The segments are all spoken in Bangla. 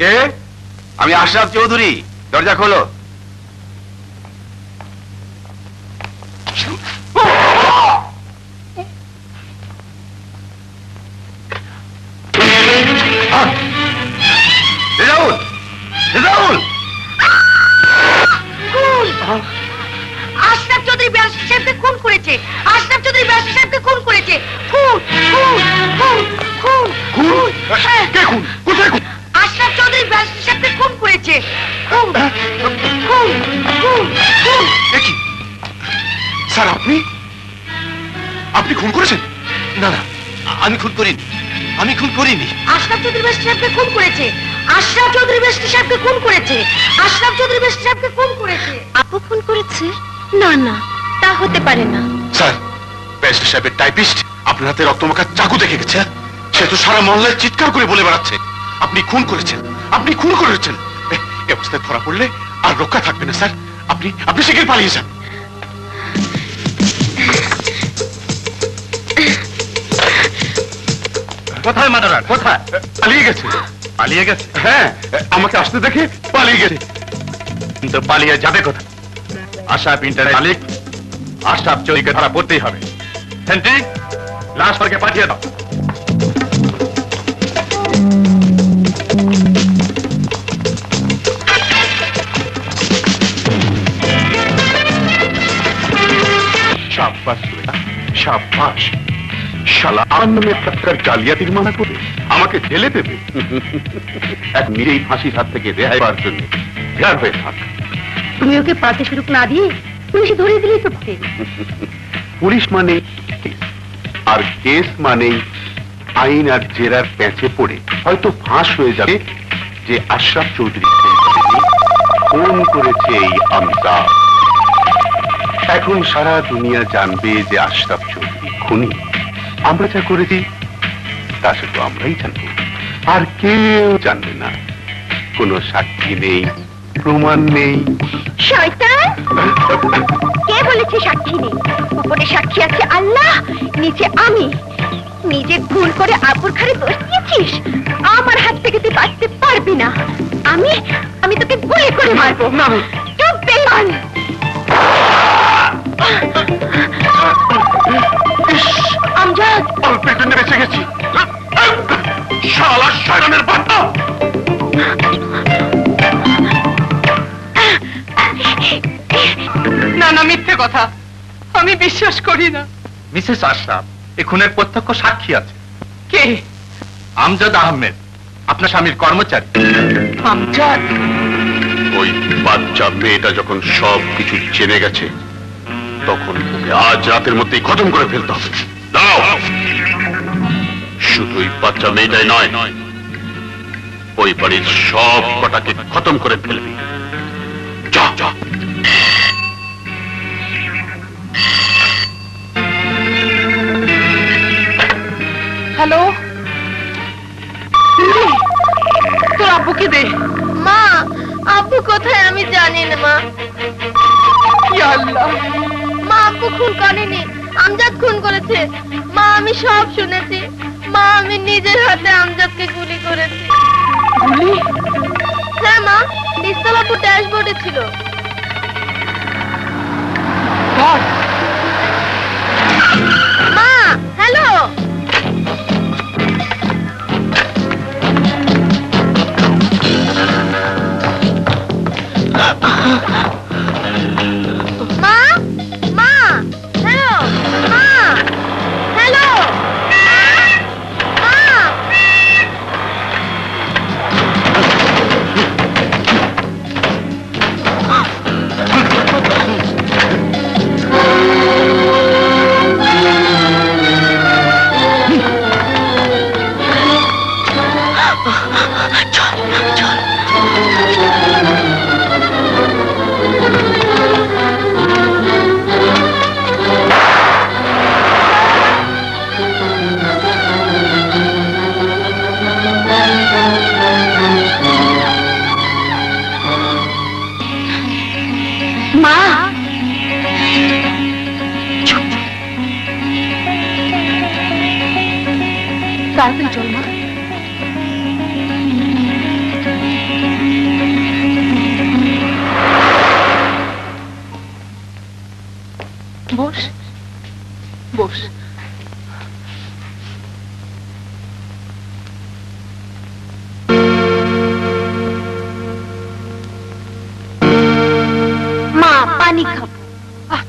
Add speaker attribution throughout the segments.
Speaker 1: কে? আমি আশরাফ চৌধুরী। দরজা খোলো। রেজাউল, রেজাউল!
Speaker 2: আশরাফ চৌধুরী ব্যারিস্টার সাহেবকে খুন করেছে। আশরাফ চৌধুরী ব্যারিস্টার সাহেবকে খুন করেছে। খুন, খুন, খুন, খুন, খুন!
Speaker 1: কে খুন? কোথায় খুন?
Speaker 2: আশরাফ চৌধুরী ব্যারিস্টার সাহেবকে খুন করেছে। খুন, খুন, খুন, খুন!
Speaker 1: দেখি স্যার, আপনি আপনি খুন করেছেন? না না, আমি খুন করিনি, আমি খুন করিনি।
Speaker 2: আশরাফ চৌধুরী ব্যারিস্টার সাহেবকে খুন করেছে। আশরাফ চৌধুরী ব্যারিস্টার সাহেবকে খুন করেছে। আশরাফ চৌধুরী ব্যারিস্টার সাহেবকে খুন করেছে।
Speaker 3: আপু খুন করেছে? না না, তা হতে পারে না।
Speaker 1: স্যার, ব্যারিস্টার সাহেবের টাইপিস্ট আপনার হাতে রক্তমাখা চাকু দেখে গেছে। সে তো সারা মহল্লায় চিৎকার করে বলে বেড়াচ্ছে আপনি খুন করেছেন, আপনি খুন করেছেন। এই অবস্থায় ধরা পড়লে আর রক্ষা থাকবে না স্যার। আপনি আপনি সেখানে পালিয়ে যান। কোথায় মাদারার? কোথায়? পালিয়ে গেছে। পালিয়ে গেছে? হ্যাঁ, আমাকে আসতে দেখে পালিয়ে গেছে। কিন্তু পালিয়ে যাবে কোথায়? আশরাফ ইন্টারনেট মালিক আশরাফ চৌধুরীকে ধরা পড়তেই হবে। সেন্ট্রি, লাশ পরকে পাঠিয়ে দাও। শাবাশ বেটা, শাবাশ। শালা আমার নামে একটা জালিয়াতির মানা করে আমাকে জেলে দেবে। এক নিজেই ফাঁসির হাত থেকে রেহাই পাওয়ার জন্য বের হয়ে থাক।
Speaker 2: তুমি ওকে পাতে শুরু না দিয়ে পুলিশে ধরিয়ে দিলেই তো পারে।
Speaker 1: পুলিশ মানে আর কেস মানেই আইন আর জেরার প্যাঁচে পড়ে হয়তো ফাঁস হয়ে যাবে যে আশরাফ চৌধুরী ফোন করেছে এই আমজাদ। এখন সারা দুনিয়া জানবে যে আশরাফ চৌধুরী খুনি। আমরা যা করেছি তা শুধু আমরাই জানবো, আর কেউ জানবে না। কোনো সাক্ষী নেই, প্রমাণ নেই।
Speaker 2: শয়তান! কে বলেছে সাক্ষী নেই? উপরে সাক্ষী আছে আল্লাহ, নিচে আমি। নিজে ভুল করে আব্বুর ঘরে দোষ দিয়েছিস, আমার হাত থেকে তুই বাঁচতে পারবি না। আমি আমি তোকে গুলি করে মারবো। চুপ বেঈমান! আমজাদ,
Speaker 1: অল্প জন্য বেঁচে গেছি। শালা শয়তানের বাচ্চা!
Speaker 4: না না, মিথ্যে কথা, আমি বিশ্বাস করি না।
Speaker 1: মিসেস আশরাফ, এই খুনের প্রত্যক্ষ সাক্ষী আছে।
Speaker 4: কে?
Speaker 1: আমজাদ আহমেদ, আপনার স্বামীর কর্মচারী।
Speaker 4: আমজাদ?
Speaker 1: ওই বাচ্চা মেয়েটা যখন সব কিছু জেনে গেছে তখন ওকে আজ রাতের মধ্যেই খতম করে ফেলতে হবে। দাঁড়াও, শুধু ওই বাচ্চা মেয়েটাই নয়, ওই বাড়ির সব কটাকে খতম করে ফেলবি। যা যা।
Speaker 4: হ্যালো, তোর আব্বুকে দে।
Speaker 2: মা, আব্বু কোথায় আমি জানি না। মা,
Speaker 4: ইয়া আল্লাহ!
Speaker 2: মা আব্বু খুন করেনি, আমজাদ খুন করেছে। মা, আমি সব শুনেছি। মা, আমি নিজের হাতে আমজাদকে গুলি করেছি।
Speaker 4: গুলি?
Speaker 2: হ্যাঁ মা, পিস্তল আব্বু ড্যাশবোর্ডে ছিল। মা, হ্যালো। মা, মা, হ্যালো, মা, হ্যালো, মা। তাড়াতাড়ি চল মা।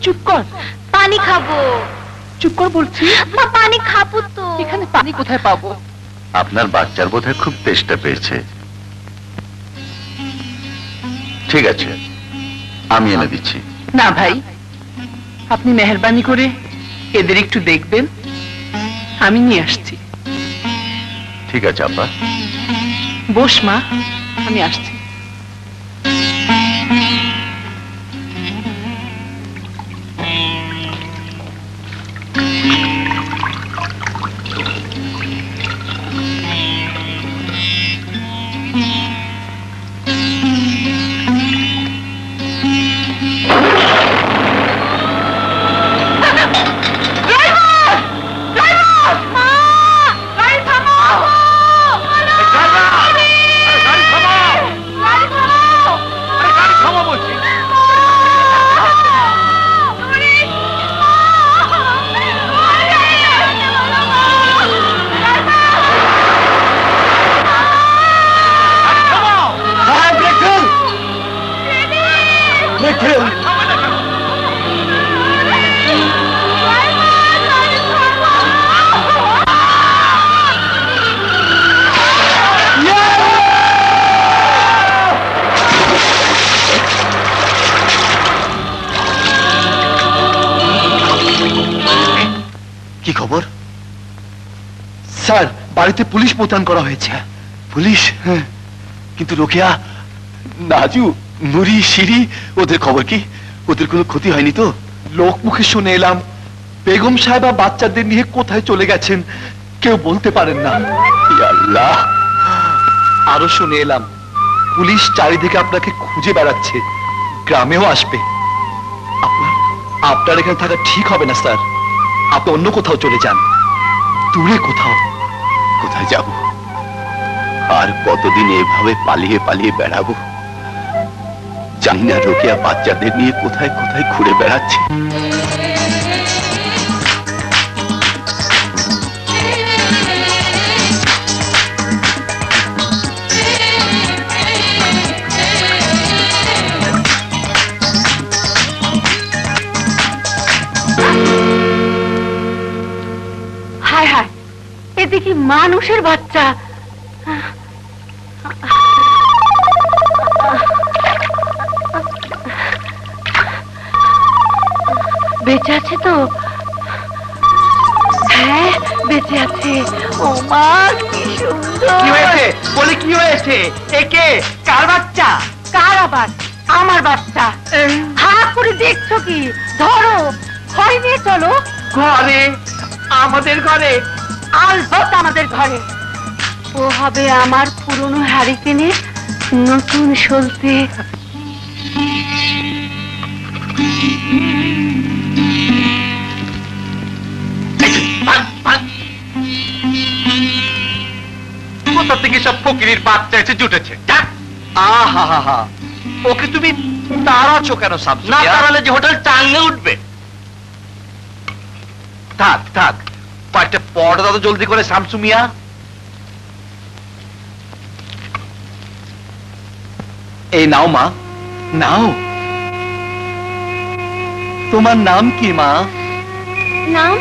Speaker 4: চুপ কর,
Speaker 3: পানি খাবো।
Speaker 4: চুপ কর বলছি।
Speaker 3: মা পানি খাবো তো।
Speaker 4: এখানে পানি কোথায় পাবো?
Speaker 5: আপনার বাচ্চার বোধহয় খুব তেষ্টা পেয়েছে। ঠিক আছে, আমি এনে দিচ্ছি।
Speaker 4: না ভাই, আপনি মেহেরবানি করে এদের একটু দেখবেন, আমি নিয়ে আসছি।
Speaker 5: ঠিক আছে আব্বা।
Speaker 4: বস মা, আমি আসছি।
Speaker 5: কি খবর স্যার? বাড়িতে পুলিশ মোতায়েন করা হয়েছে। পুলিশ? হ্যাঁ, কিন্তু রোকেয়া, নাজু, নুরি, শিরি, ওদের খবর কি? ওদের কোনো ক্ষতি হয়নি তো?
Speaker 6: লোক মুখে শুনে এলাম বেগম সাহেবা বাচ্চাদের নিয়ে কোথায় চলে গেছেন কেউ বলতে পারেন না।
Speaker 5: ইয়া আল্লাহ!
Speaker 6: আরো শুনে এলাম পুলিশ চারিদিকে আপনাকে খুঁজে বেড়াচ্ছে, গ্রামেও আসবে। আপনার এখানে থাকা ঠিক হবে না স্যার, আপনি অন্য কোথাও চলে যান, দূরে কোথাও।
Speaker 5: কোথায় যাব? আর কতদিন এভাবে পালিয়ে পালিয়ে বেড়াবো? জানি না রোকেয়া বাচ্চাদের নিয়ে কোথায় কোথায় ঘুরে বেড়াচ্ছে।
Speaker 2: হায় হায়, এ দেখি মানুষের বাচ্চা। বেঁচে আছে তো? হ্যাঁ, বেঁচে আছে। ও মা, কি সুন্দর!
Speaker 6: কি হয়েছে বলে? কি হয়েছে? একে কার বাচ্চা?
Speaker 2: কার আবার? আমার বাচ্চা। হা করে দেখছো কি? ধরো, হয় নিয়ে চলো।
Speaker 6: ঘরে? আমাদের ঘরে?
Speaker 2: আলবত আমাদের ঘরে। ও হবে আমার পুরনো হ্যারিকেনের নতুন সলতে।
Speaker 6: কোথা থেকে সব ফকিরের বাচ্চা এসে জুটেছে? আহা, ওকে তুমি তাড়াচ্ছ কেন? না তাড়ালে যে হোটেল টাঙ্গে উঠবে। থাক থাক, কয়েকটা পর্দা তো জলদি করে শামসু মিয়া। এই নাও মা, নাও। তোমার নাম কি মা?
Speaker 3: নাম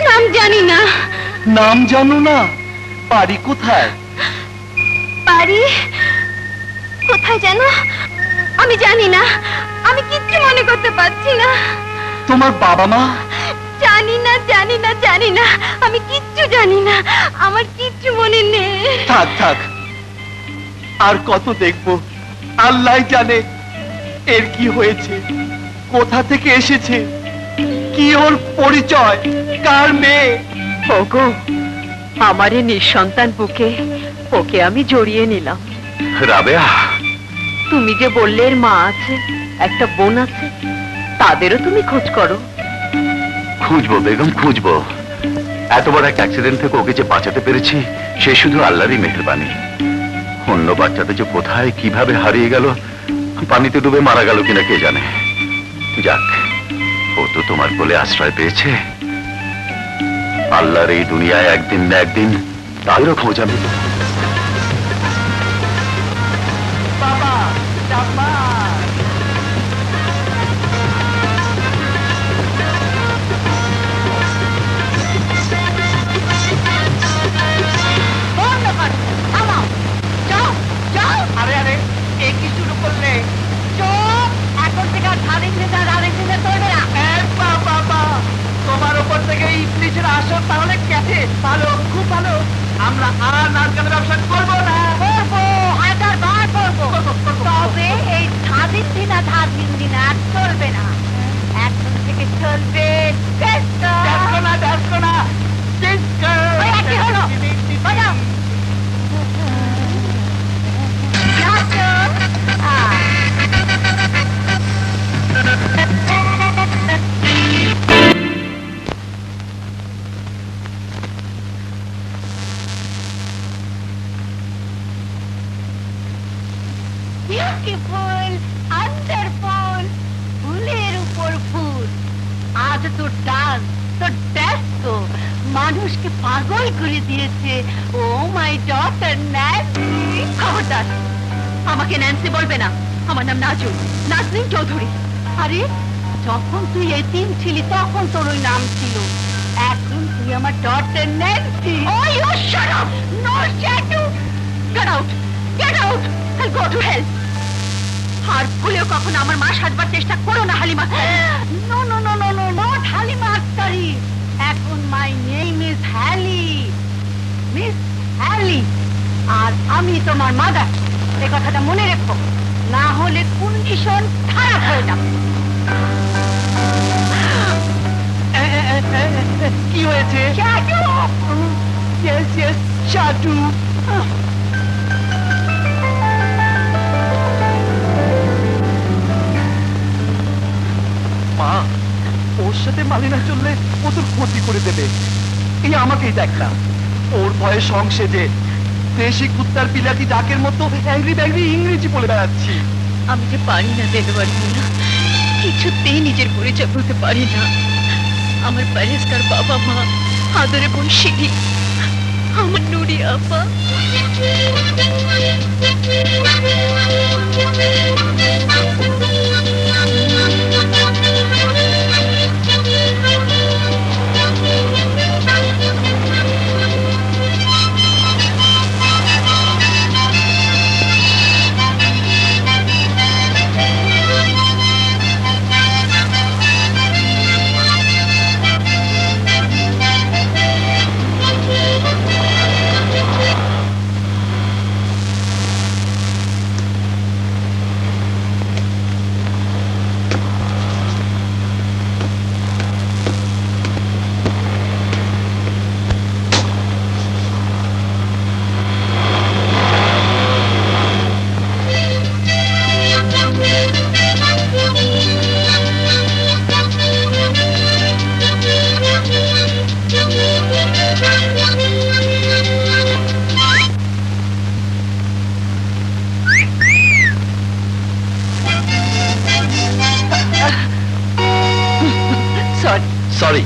Speaker 3: নাম জানি না।
Speaker 6: নাম জানো না? বাড়ি কোথায়?
Speaker 3: বাড়ি কোথায় যেন আমি জানি না, আমি কিচ্ছু মনে করতে পারছি না।
Speaker 6: তোমার বাবা মা?
Speaker 3: জানি না জানি না জানি না, আমি কিচ্ছু জানি না, আমার কিচ্ছু মনে নেই।
Speaker 6: থাক থাক, আর কত দেখবো? আল্লাহ জানে এর কি হয়েছে, কোথা থেকে এসেছে, কি ওর পরিচয়, কার মেয়ে।
Speaker 2: ওগো, আমার এই নিঃসন্তান বুকে ওকে আমি জড়িয়ে নিলাম।
Speaker 5: রাবেয়া,
Speaker 2: তুমি যে বললে এর মা আছে, একটা বোন আছে, তাদেরও তুমি খোঁজ করো।
Speaker 5: খুঁজবো বেগম, খুঁজবো। এত বড় একটা অ্যাক্সিডেন্ট থেকে ওকে যে বাঁচাতে পেরেছি, সে শুধু আল্লাহরই মেহেরবানি। অন্য বাচ্চাদের যে কোথায় কিভাবে হারিয়ে গেল, পানিতে ডুবে মারা গেল কিনা কে জানে। যাক, ও তো তোমার কোলে আশ্রয় পেয়েছে। আল্লাহর এই দুনিয়ায় একদিন না একদিন তাদেরও খোঁজ আমি দেব।
Speaker 6: বাবা, ভালো, খুব ভালো। আমরা আর নারকেলের ব্যবসা করবো না।
Speaker 2: করবো, 1000 বার করবো। তবে এই ধাদিন দিনা আর চলবে না। এখন থেকে চলবে ডিস্কো।
Speaker 6: দেখো না, দেখো না। ডিস্কো।
Speaker 2: ওই একই হলো। বাজাও। নাচো। বিউটিফুল, আন্ডারফুল, ফুলের উপর ফুল। আজ তোর ডান্স, তোর ডিস্কো মানুষকে পাগল করে দিয়েছে। ও মাই ডটার ন্যান্সি। খবরদার, আমাকে ন্যান্সি বলবে না। আমার নাম নাজু, নাজরিন চৌধুরী। আরে যখন তুই এতিম ছিলি তখন তোর ওই নাম ছিল, এখন তুই আমার daughter Nancy. Oh you shut up, no shadow. Get out, get out, I'll go to hell. আর ভুলেও কখনো আমার মা সাজবার চেষ্টা করো না Halima. No no no no no, not Halima Aktari. এখন my name is Haley, miss Haley. আর আমি তোমার মাদার, এই কথাটা মনে রেখো, না হলে কন্ডিশন খারাপ হয়ে যাবে।
Speaker 6: কি হয়েছে?
Speaker 2: শ্যাডো।
Speaker 6: ইয়েস ইয়েস, শাটু। মা, ওর সাথে মালি না চললে ও তোর ক্ষতি করে দেবে। এই আমাকেই দেখ না, ওর ভয়ে সংসে যে দেশি কুত্তার বিলাতি ডাকের মতো অ্যাংরি ব্যাংরি ইংরেজি বলে বেড়াচ্ছি।
Speaker 3: আমি যে পারি না দেলোয়ার মিয়া, কিছুতেই নিজের পরিচয় বলতে পারি না। আমার প্যারেসকার বাবা মা, আদরে বোন শিখি, আমার নুরি আপা।
Speaker 6: সরি।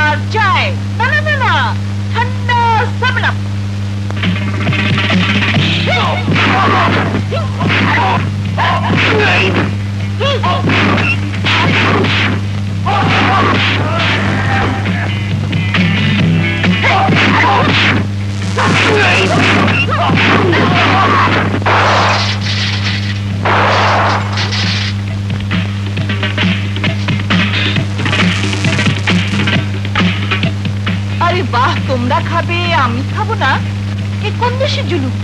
Speaker 2: আর চাই না না না না, ঠান্ডা সামলা। আরে বাহ, তোমরা খাবে আমি খাবো না, এ কোন দেশের জুলুম?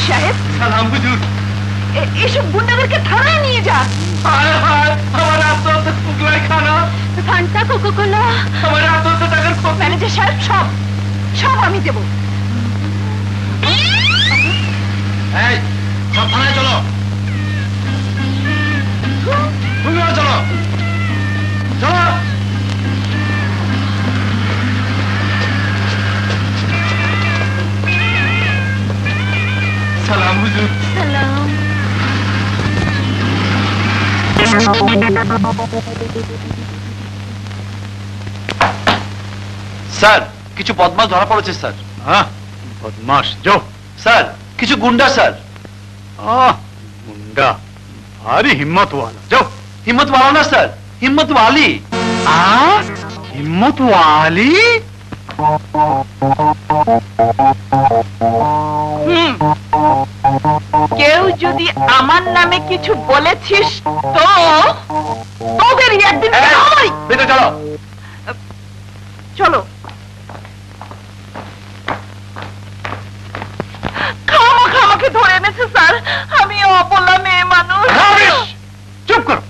Speaker 2: পুলিশ সাহেব।
Speaker 6: সালাম হুজুর।
Speaker 2: এসব গুন্ডাদেরকে থানায় নিয়ে যা।
Speaker 6: হায় হায়, আমার আত্মহত্যা পুগলাই খানা,
Speaker 2: ফান্টা কোকোকোলা,
Speaker 6: আমার আত্মহত্যা টাকার
Speaker 2: ম্যানেজার সাহেব, সব সব আমি দেব।
Speaker 5: এই সব থানায় চলো, তুমিও চলো চলো।
Speaker 6: সালাম হুজুর।
Speaker 2: সালাম।
Speaker 6: স্যার, কিছু বদমাশ ধরা পড়েছে স্যার।
Speaker 5: বদমাস যাও।
Speaker 6: স্যার, কিছু গুন্ডা স্যার।
Speaker 5: মুন্ডা ভারী হিম্মত ওয়ালা, যাও।
Speaker 6: হিম্মত ওয়ালা না স্যার, হিম্মত ওয়ালি।
Speaker 5: হিম্মত ওয়ালি?
Speaker 2: কেউ যদি আমার নামে কিছু বলেছিস তো তোদের একদিন
Speaker 6: ভেতরে চলো।
Speaker 2: চলো। খামাকে ধরে এনেছে স্যার, আমি অবলা মেয়ে মানুষ।
Speaker 5: চুপ করো।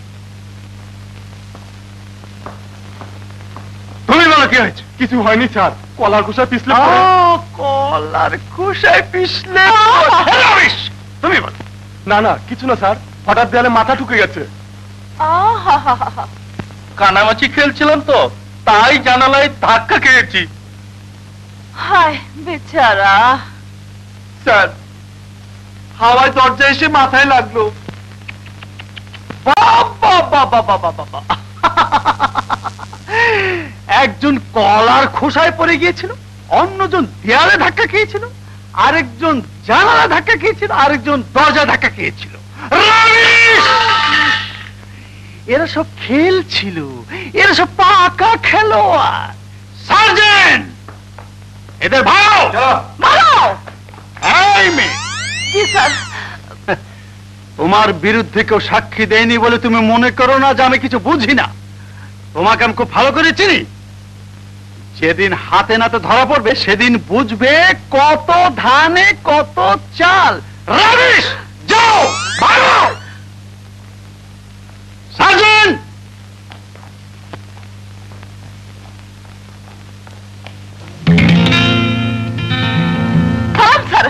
Speaker 5: তুমি বলো কি হয়েছে?
Speaker 6: কিছু হয়নি স্যার, কলার খোসা পিছলে। কলার খোসায় পিছলে?
Speaker 5: তুমি বলো।
Speaker 6: না না, কিছু না স্যার, হঠাৎ দেয়ালে মাথা ঢুকে গেছে। কানামাছি খেলছিলাম তো, তাই জানালায় ধাক্কা খেয়েছি।
Speaker 2: হায় বেচারা।
Speaker 6: স্যার, হাওয়ায় দরজা এসে মাথায় লাগলো। বাবা বাবা বাবা বাবা, একজন কলার খোসায় পড়ে গিয়েছিল, অন্যজন দেয়ালে ধাক্কা খেয়েছিল, আরেকজন জানালা ধাক্কা খেয়েছিল, আরেকজন দরজা ধাক্কা খেয়েছিল। এরা সব খেলছিল, এরা সব পাকা খেলোয়াড়। সার্জেন্ট, এদের ভালো
Speaker 2: ভালো।
Speaker 6: এই মেয়ে,
Speaker 2: জি স্যার।
Speaker 6: তোমার বিরুদ্ধে কেউ সাক্ষী দেয়নি বলে তুমি মনে করো না যে আমি কিছু বুঝি না। তোমাকে আমি খুব ভালো করে চিনি। যেদিন হাতে নাতে ধরা পড়বে সেদিন বুঝবে কত ধানে কত চাল। রাবিশ, যাও ভালো। সার্জেন্ট,
Speaker 2: থাম স্যার।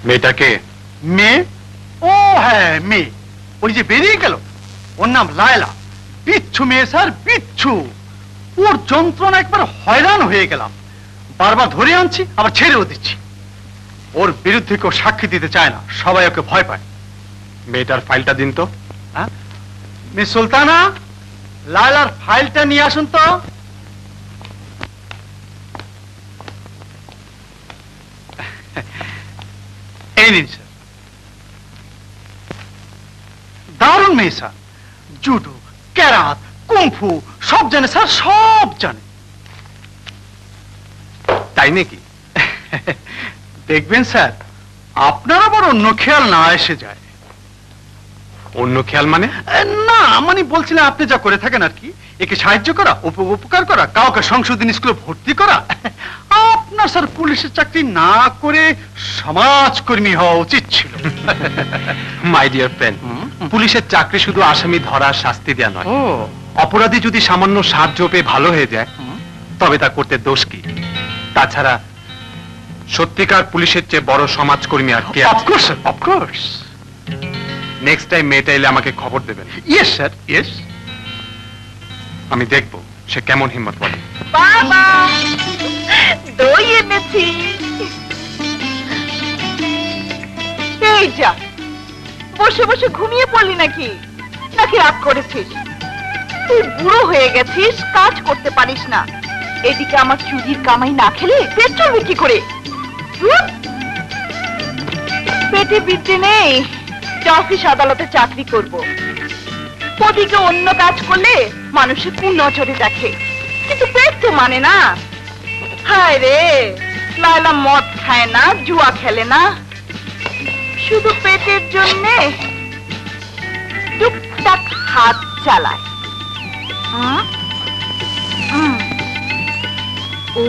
Speaker 5: মেয়েটাকে?
Speaker 6: মেয়ে? ও হ্যাঁ, মেয়ে। ওই যে বেরিয়ে গেল, ওর নাম লায়লা। বিচ্ছু মেয়ে স্যার, বিচ্ছু। ওর যন্ত্রণা একবার হয়রান হয়ে গেলাম। বারবার ধরে আনছি, আবার ছেড়েও দিচ্ছি। ওর বিরুদ্ধে কেউ সাক্ষী দিতে চায় না, সবাই ওকে ভয় পায়।
Speaker 5: মেয়েটার ফাইলটা দিন তো।
Speaker 6: মিস সুলতানা, লায়লার ফাইলটা নিয়ে আসুন তো। এই নিন স্যার। দারুণ মেয়ে স্যার, জুডো, ক্যারাত, কুংফু সব জানে স্যার, সব জানে।
Speaker 5: তাই নাকি?
Speaker 6: দেখবেন স্যার, আপনার আবার অন্য খেয়াল না এসে যায়।
Speaker 5: অন্য খেয়াল মানে?
Speaker 6: না মানে বলছিলাম, আপনি যা করে থাকেন আর কি, একে সাহায্য করা, উপকার করা, কাউকে সংশোধনী স্কুলে ভর্তি করা। আপনার স্যার পুলিশের চাকরি না করে সমাজকর্মী হওয়া উচিত ছিল।
Speaker 5: মাই ডিয়ার ফ্রেন্ড, পুলিশের চাকরি শুধু আসামি ধরা, শাস্তি দেওয়া নয়।
Speaker 6: ও,
Speaker 5: অপরাধী যদি সামান্য সাহায্য পেয়ে ভালো হয়ে যায়, তবে তা করতে দোষ কি? তাছাড়া সত্যিকার পুলিশের চেয়ে বড় সমাজকর্মী আর কে আছে?
Speaker 6: Of course sir, of course.
Speaker 5: Next time মেয়েটা এলে আমাকে খবর দেবেন।
Speaker 6: Yes sir, yes.
Speaker 5: আমি দেখবো সে কেমন হিম্মত বলে।
Speaker 2: বাবা, দই এনেছি। এই যা, বসে বসে ঘুমিয়ে পড়লি নাকি? নাকি রাত করেছিস? তুই বুড়ো হয়ে গেছিস, কাজ করতে পারিস না। এদিকে আমার চুরির কামাই না খেলে পেট চলবে কি করে? পেটে বিদ্যে নেই, অফিস আদালতে চাকরি করব। ওদিকে অন্য কাজ করলে মানুষে কোন নজরে দেখে, কিন্তু পেট তো মানে না। হায় রে, লায়লা মদ খায় না, জুয়া খেলে না, শুধু পেটের জন্যে টুকটাক হাত চালায়। ও,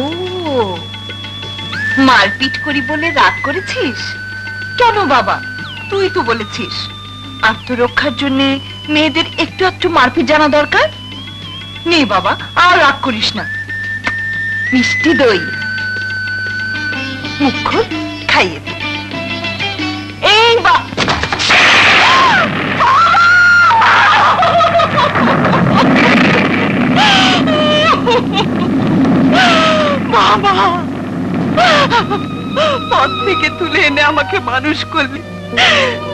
Speaker 2: মারপিট করি বলে রাগ করেছিস? কেন বাবা, তুই তো বলেছিস আত্মরক্ষার জন্য মেয়েদের একটু একটু মারপিট জানা দরকার। নে বাবা, আর রাগ করিস না। মিষ্টি দই মুখ খোল, খাইয়ে দে। এই বাবা, পথ থেকে তুলে এনে আমাকে মানুষ করলি।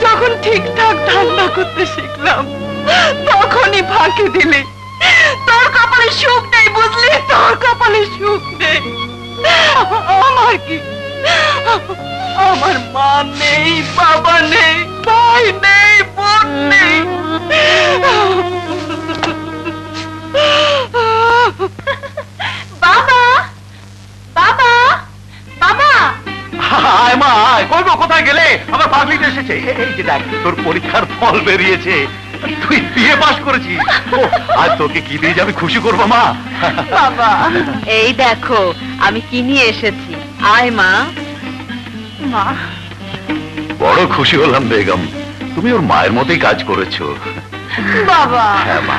Speaker 2: যখন ঠিকঠাক ধান্দা করতে শিখলাম তখনই ফাঁকি দিলে। তোর কপালে সুখ নেই, বুঝলি? তোর কপালে সুখ নেই। আমার কি, আমার মা নেই, বাবা নেই, ভাই নেই, বোন নেই। বাবা, বাবা, বাবা!
Speaker 5: আয় মা, আয়। কই গো, কোথায় গেলে? আমার পাগলিটা এসেছে। এই যে দেখ, তোর পরীক্ষার ফল বেরিয়েছে, তুই বিয়ে পাস করেছিস। আজ তোকে কি দিয়ে যাবে খুশি করবো মা?
Speaker 2: বাবা, এই দেখো আমি কি নিয়ে এসেছি। আয় মা। মা,
Speaker 5: বড় খুশি হলাম বেগম, তুমি ওর মায়ের মতোই কাজ করেছো।
Speaker 2: বাবা।
Speaker 5: হ্যাঁ মা,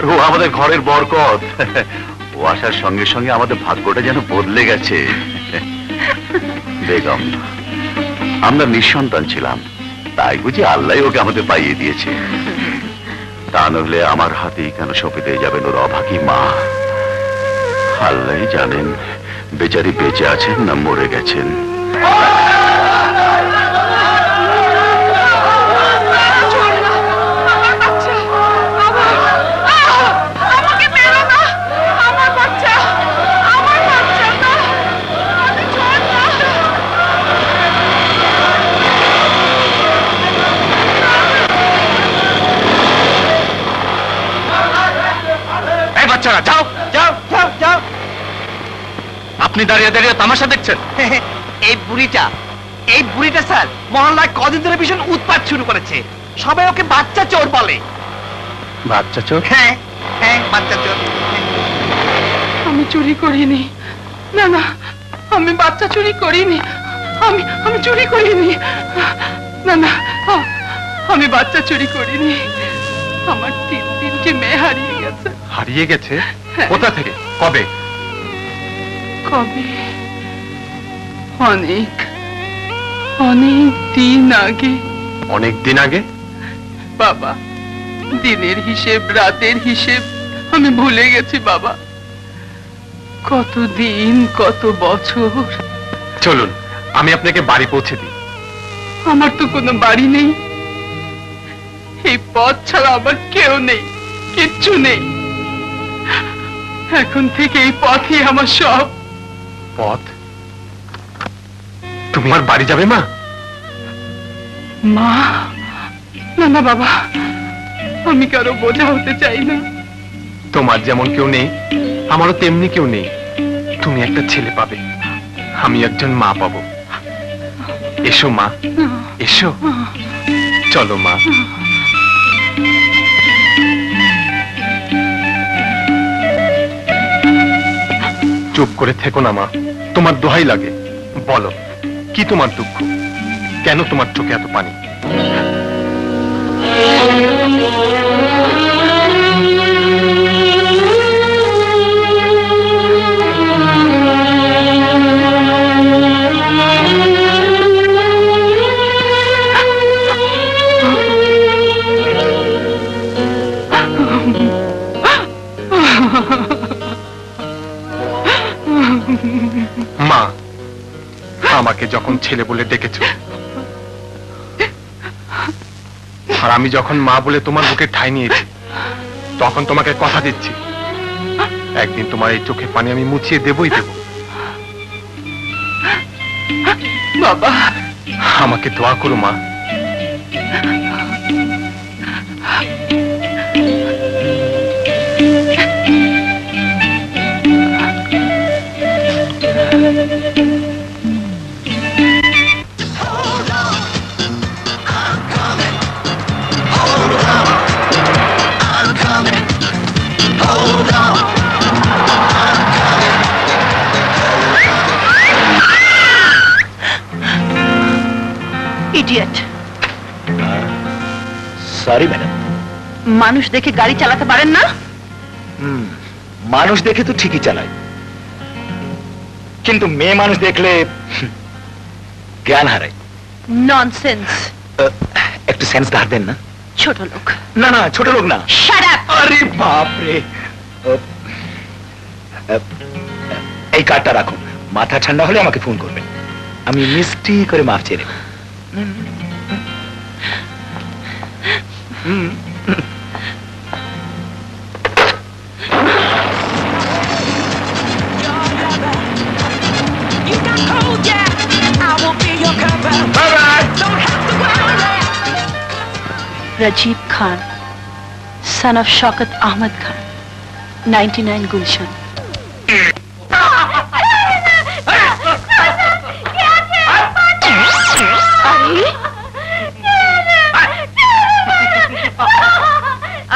Speaker 5: ও আমাদের ঘরের বরকত। ও আসার সঙ্গে সঙ্গে আমাদের ভাগ্যটা যেন বদলে গেছে। বেগম, আমরা নিঃসন্তান ছিলাম, তাই বুঝি আল্লাহ ওকে আমাদের পাইয়ে দিয়েছে। তা নইলে আমার হাতেই কেন সঁপে দিয়ে যাবেন ওর অভাগী মা? আল্লাহ জানেন বেচারি বেঁচে আছেন না মরে গেছেন।
Speaker 6: বাচ্চারা যাও, যাও, যাও, যাও। আপনি দাঁড়িয়ে দাঁড়িয়ে তামাশা দেখছেন? এই বুড়িটা স্যার মহল্লায় কদিন ধরে ভীষণ উৎপাত শুরু করেছে। সবাই ওকে বাচ্চা চোর বলে।
Speaker 5: বাচ্চা চোর?
Speaker 6: হ্যাঁ, হ্যাঁ, বাচ্চা চোর।
Speaker 4: আমি চুরি করিনি। না না, আমি বাচ্চা চুরি করিনি। আমি চুরি করিনি। না না, আমি বাচ্চা চুরি করিনি। আমার তিনটে মেয়ে হারিয়ে গেছে।
Speaker 6: হারিয়ে গেছে? কোথা থেকে, কবে?
Speaker 4: কবে? অনেক অনেক দিন আগে।
Speaker 6: অনেক দিন আগে?
Speaker 4: বাবা, দিনের হিসেব, রাতের হিসেব আমি ভুলে গেছি বাবা। কত দিন, কত বছর।
Speaker 6: চলুন, আমি আপনাকে বাড়ি পৌঁছে দিই।
Speaker 4: আমার তো কোনো বাড়ি নেই। এই পথ ছাড়া আমার কেউ নেই, কিচ্ছু নেই। এখন থেকে এই পথই আমার সব।
Speaker 6: পথ? তুমি আমার বাড়ি যাবে মা?
Speaker 4: মা? না না বাবা, আমি কারো বোঝা হতে চাই না।
Speaker 6: তোমার যেমন কেউ নেই, আমারও তেমনি কেউ নেই। তুমি একটা ছেলে পাবে, আমি একজন মা পাবো। এসো মা, এসো। চলো মা। চুপ করে থেকো না মা, তোমার দোহাই লাগে। বলো, কি তোমার দুঃখ? কেন তোমার চোখে এত পানি? মা, আমাকে যখন ছেলে বলে ডেকেছো, আর আমি যখন মা বলে তোমার বুকে ঠাঁই নিয়েছি, তখন তোমাকে কথা দিচ্ছি, একদিন তোমার এই চোখের পানি আমি মুছিয়ে দেবই দেব।
Speaker 4: বাবা,
Speaker 6: আমাকে দোয়া করো মা।
Speaker 3: ইডিয়েট।
Speaker 6: Sorry madam.
Speaker 3: মানুষ দেখে গাড়ি চালাতে পারেন না?
Speaker 6: মানুষ দেখে তো ঠিকই চালায়, কিন্তু মেয়ে মানুষ দেখলে জ্ঞান হারায়।
Speaker 3: ননসেন্স।
Speaker 6: একটু সেন্স ধার দেন না।
Speaker 3: ছোট লোক।
Speaker 6: না না, ছোট লোক না।
Speaker 3: Shut up.
Speaker 6: আরে বাপ রে। এই কার্ডটা রাখুন, মাথা ঠান্ডা হলে আমাকে ফোন করবেন, আমি মিষ্টি করে মাফ চেয়ে নেব।
Speaker 3: Rajiv Khan, son of Shaukat Ahmed Khan, 99 Gulshan.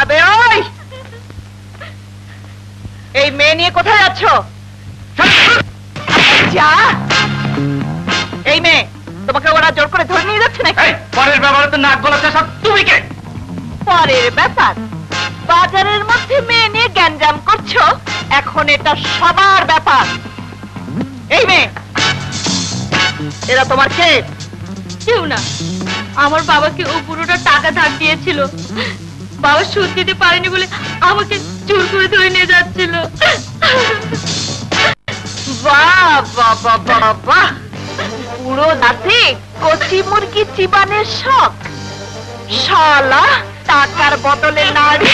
Speaker 2: আবে ওই, এই মেয়ে নিয়ে কোথায় যাচ্ছ? যা। এই মেয়ে, তোমাকে ওরা জোর করে ধরে নিয়ে যাচ্ছে নাকি?
Speaker 6: পরের ব্যাপারে তো নাক গলাতে সব তুমি কে?
Speaker 2: পরের ব্যাপার? বাজারের মধ্যে মেয়ে নিয়ে গ্যাঞ্জাম করছো, এখন এটা সবার ব্যাপার। এই মেয়ে, এরা তোমার কে?
Speaker 3: কেউ না, আমার বাবাকে ও পুরোটা টাকা ধার দিয়েছিল, বাবা সুদ দিতে পারেনি বলে আমাকে জোর করে ধরে নিয়ে যাচ্ছিল।
Speaker 2: বাহ বাহ বাহ বাহ বাহ, পুরো রাতে কচি মুরগি চিবানের শখ। শালা টাকার বদলে নারী।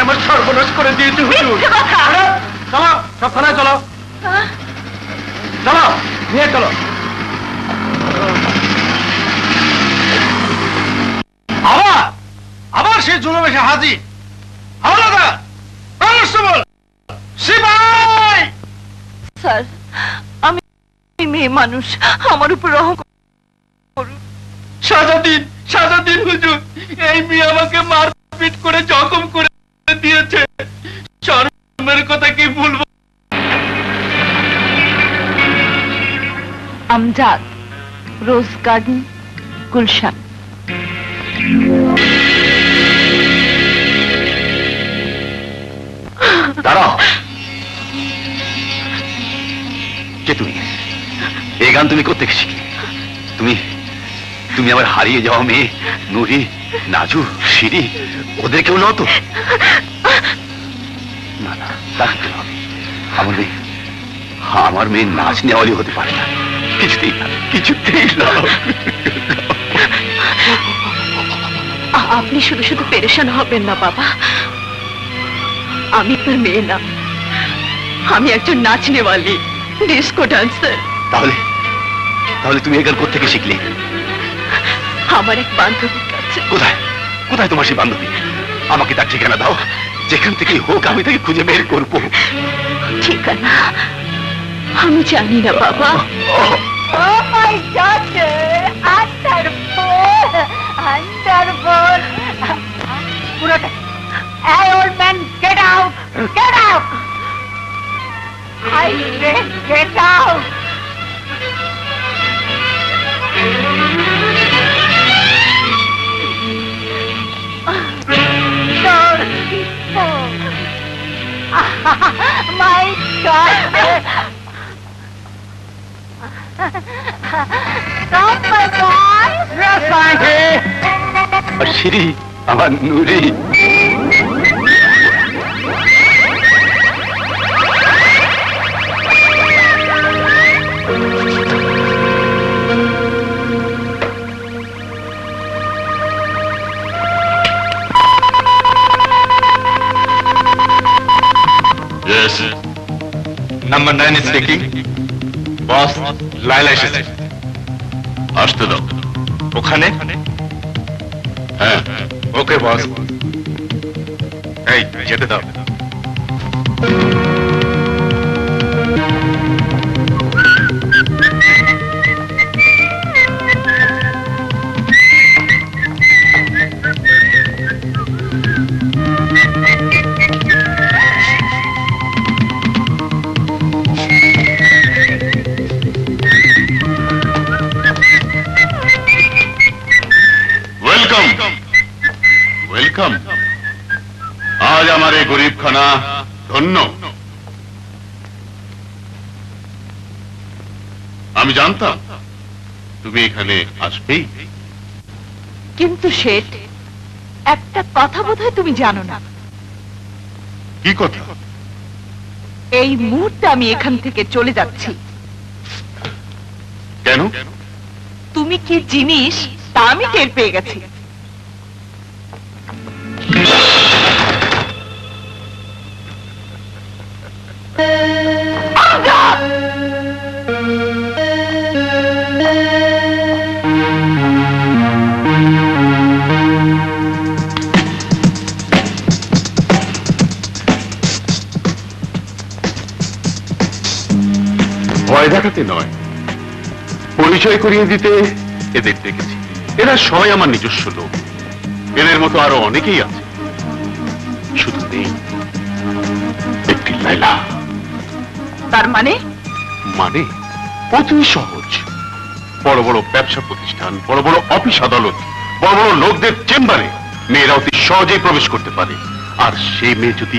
Speaker 6: আমার সর্বনাশ করে দিয়েছে হুজুর। চলো সব থানায় চলো, চলো নিয়ে চলো। আবার আবার সেই জুলুম এসে হাজির। হাওলাদার, কনস্টেবল, সিপাই।
Speaker 2: স্যার, আমি মেয়ে মানুষ, আমার উপর রহম করুন।
Speaker 6: সাজা দিন, সাজা দিন হুজুর। এই মেয়ে আমাকে মারপিট করে জখম করে দিয়েছে, শরমের কথা কি বলবো।
Speaker 3: আমজাদ, রোজ গার্ডেন, গুলশান।
Speaker 5: দাঁড়াও। কে তুমি? এই গান তুমি কোত্থেকে শিখলে? তুমি তুমি আমার হারিয়ে যাওয়া মেয়ে নুরি, নাজু, শিরি, ওদের কেউ নও তো? না না, তা কি হবে? আমার মেয়ে নাচ নেওয়ালি হতে পারে না, কিছুতেই না, কিছুতেই না।
Speaker 3: আপনি শুধু শুধু পেরেশান হবেন না বাবা। আমি আপনার মেয়ে না, আমি একজন নাচনেওয়ালি, ডিস্কো ডান্সার।
Speaker 5: তাহলে তাহলে তুমি এই গান কোত্থেকে শিখলে?
Speaker 3: আমার এক বান্ধবীর কাছে।
Speaker 5: কোথায় কোথায় তোমার সেই বান্ধবী? আমাকে তার ঠিকানা দাও, যেখান থেকেই হোক আমি তাকে খুঁজে বের করবো।
Speaker 3: ঠিকানা আমি জানি না বাবা।
Speaker 2: Oh my daughter! Wonderful! পুরোটা Hey old man, get out! Get out! I said get out! My God! Stop my boy! Yes, Auntie!
Speaker 5: আর সিঁড়ি আমার নুরি।
Speaker 1: Yes. Number 9 is speaking. Boss, Laila এসেছে। আসতে দাও। ওখানে? হ্যাঁ, ওকে বস। এই, যেতে দাও। ওয়েলকাম। আজ আমার এই গরিবখানা ধন্য। আমি জানতাম তুমি এখানে আসবেই।
Speaker 4: কিন্তু শেঠ, একটা কথা বোধহয় তুমি জানো না।
Speaker 1: কি কথা?
Speaker 4: এই মুহূর্তে আমি এখান থেকে চলে যাচ্ছি।
Speaker 1: কেন?
Speaker 4: তুমি কি জিনিস তা আমি টের পেয়ে গেছি।
Speaker 1: ভয় দেখাতে নয়, পরিচয় করিয়ে দিতে এদের দেখেছি। এরা সবাই আমার নিজস্ব লোক। এদের মতো আরো অনেকেই আছে, শুধু নেই একটি লায়লা।
Speaker 4: তার মানে?
Speaker 1: মানে অতি সহজ। বড় বড় ব্যবসা প্রতিষ্ঠান, বড় বড় অফিস আদালত, বড় বড় লোকদের চেম্বারে মেয়েরা অতি সহজেই প্রবেশ করতে পারে। আর সেই মেয়ে যদি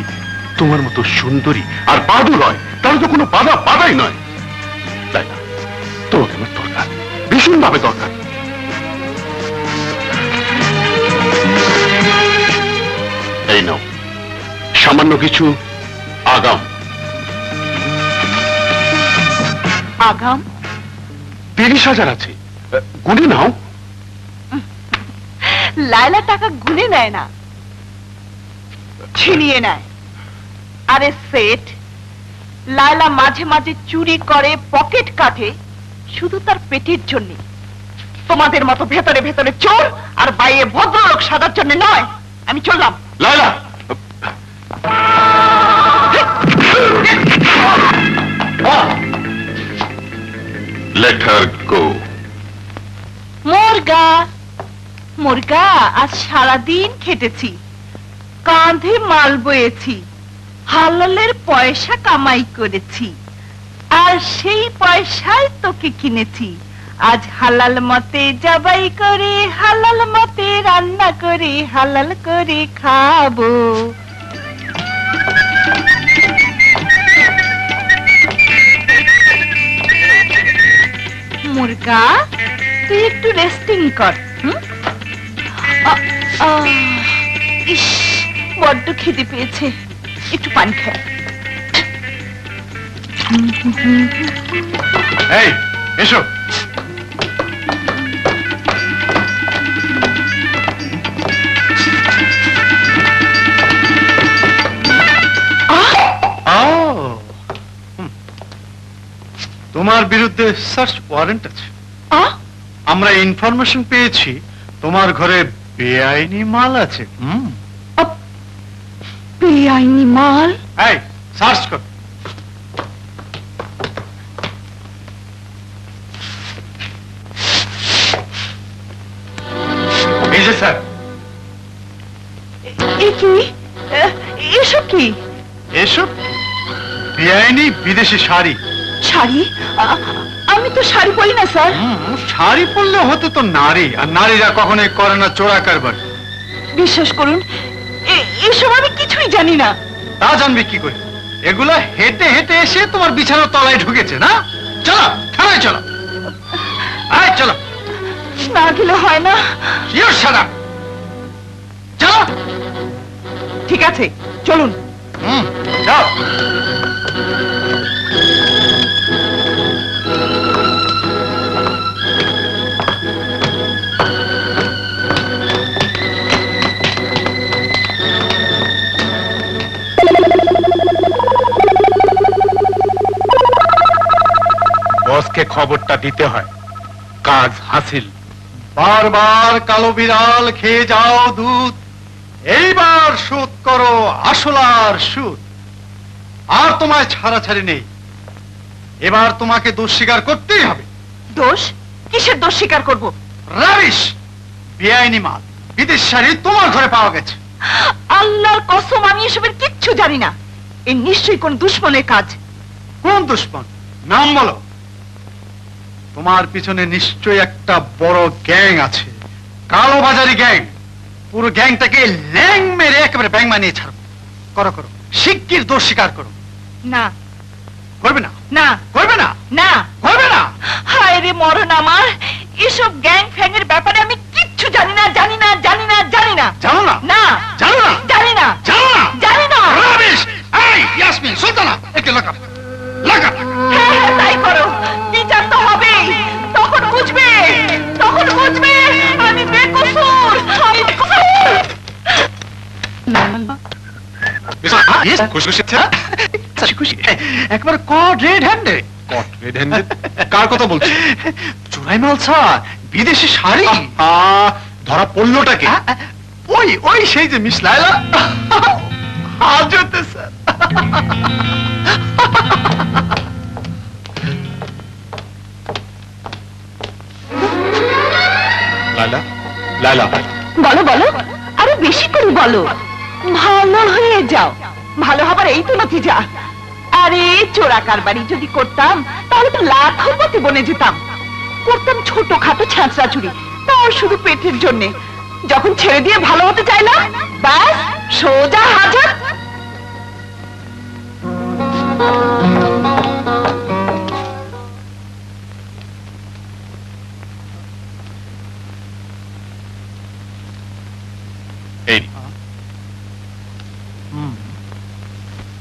Speaker 1: তোমার মতো সুন্দরী আর বাদুর হয়, তাহলে তো কোনো বাধাই নয়। তাই না? তোমাকে আমার দরকার, ভীষণ ভাবে দরকার। এই নাও সামান্য কিছু আগাম।
Speaker 4: আগাম?
Speaker 1: 30,000 আছে, গুনে নাও।
Speaker 4: লায়লা টাকা গুনে নেয় না, ছিনিয়ে নেয়। আরে সেট, লায়লা মাঝে মাঝে চুরি করে, পকেট কাটে, শুধু তার পেটের জন্য। তোমাদের মতো ভেতরে ভেতরে চোর আর বাইরে ভদ্রলোক সাজার জন্য নয়। আমি চললাম।
Speaker 1: Laila, let her go.
Speaker 4: মুরগা মুরগা, আজ সারাদিন খেটেছি, কাঁধে মাল বয়েছি, হালালের পয়সা কামাই করেছি, আর সেই পয়সায় তোকে কিনেছি। আজ হালাল মতে জবাই করে, হালাল মতে রান্না করে, হালাল করে খাবো। মুরগা, তুই একটু রেস্টিং কর। ইস, বড্ড খিদে পেয়েছে, একটু পানি খাই।
Speaker 1: এই এসো।
Speaker 6: তোমার বিরুদ্ধে সার্চ ওয়ারেন্ট আছে। আমরা ইনফরমেশন পেয়েছি তোমার ঘরে বেআইনি মাল আছে।
Speaker 4: বেআইনি মাল?
Speaker 6: এই সার্চ কর। এই যে স্যার,
Speaker 4: এসব কি?
Speaker 6: এসব বেআইনি বিদেশি শাড়ি।
Speaker 4: শাড়ি? আমি তো শাড়ি পরি না স্যার।
Speaker 6: শাড়ি পরলে হতে তো নারী, আর নারীরা কখনোই করে না চোরা কারবার।
Speaker 4: বিশ্বাস করুন, এসব আমি কিছুই জানি না।
Speaker 6: তা জানবে কি করে? এগুলা হেঁটে হেঁটে এসে তোমার বিছানার তলায় ঢুকেছে না? চলো থানায় চলো। আয় চলো।
Speaker 4: না গেলে হয় না।
Speaker 6: সাদা চলো।
Speaker 4: ঠিক আছে চলুন।
Speaker 6: যাও। বসকে খবরটা দিতে হয়, কাজ হাসিল। বারবার কালো বিড়াল খেয়ে যাও দুধ, এইবার শোধ করো আসলার সুদ। আর তোমায় ছাড়াছাড়ি নেই, এবার তোমাকে দোষ স্বীকার করতেই হবে।
Speaker 4: দোষ? কিসের দোষ স্বীকার করব?
Speaker 6: রাবিশ! বেআইনি মাল, বিদেশ শাড়ি তোমার ঘরে পাওয়া গেছে।
Speaker 4: আল্লাহর কসম, আমি এসবের কিচ্ছু জানি না। এই নিশ্চয়ই কোন দুশ্মনের কাজ।
Speaker 6: কোন দুশ্মন? নাম বলো। তোমার পিছনে নিশ্চয়ই একটা বড় গ্যাং আছে, কালো বাজারি গ্যাং। পুরো গ্যাংটাকে ল্যাং মেরে একেবারে ব্যাং বানিয়ে ছাড়ো। করো করো, শিগগির দোষ স্বীকার করো।
Speaker 4: না।
Speaker 6: করবে না?
Speaker 4: না।
Speaker 6: করবে না?
Speaker 4: না।
Speaker 6: করবে না?
Speaker 4: হায় রে মরণ আমার! এসব গ্যাং ফ্যাং এর ব্যাপারে আমি কিচ্ছু জানি না, জানি না, জানি না, জানি না।
Speaker 6: জানো না?
Speaker 4: না।
Speaker 6: জানো না?
Speaker 4: জানি না।
Speaker 6: জানো না?
Speaker 4: জানি না।
Speaker 6: রাবিশ! এই ইয়াসমিন, সুলতানা, একে লাগা লাগা।
Speaker 4: হ্যাঁ হ্যাঁ, তাই করো। বিচার তো হবেই। তখন বুঝবে, তখন বুঝবে আমি বেকসুর, আমি বেকসুর।
Speaker 6: একবার কট রেড হ্যান্ডে। কট রেড হ্যান্ডে কার কথা বলছো? চোরাই মাল স্যার, বিদেশি শাড়ি। ধরা পড়লোটাকে? ওই ওই সেই যে মিস লায়লা হাজতে স্যার। লায়লা, লায়লা,
Speaker 4: বলো বলো, আরো বেশি করে বলো। ভালো হয়ে যাও। ভালো হবার এই তো নতিজা। আরে চোরা কারবারি যদি করতাম তাহলে তো লাখপতি বনে যেতাম। করতাম ছোটখাটো ছ্যাঁচড়া চুরি, তাও শুধু পেটের জন্যে। যখন ছেড়ে দিয়ে ভালো হতে চাইলাম, ব্যাস সোজা হাজার।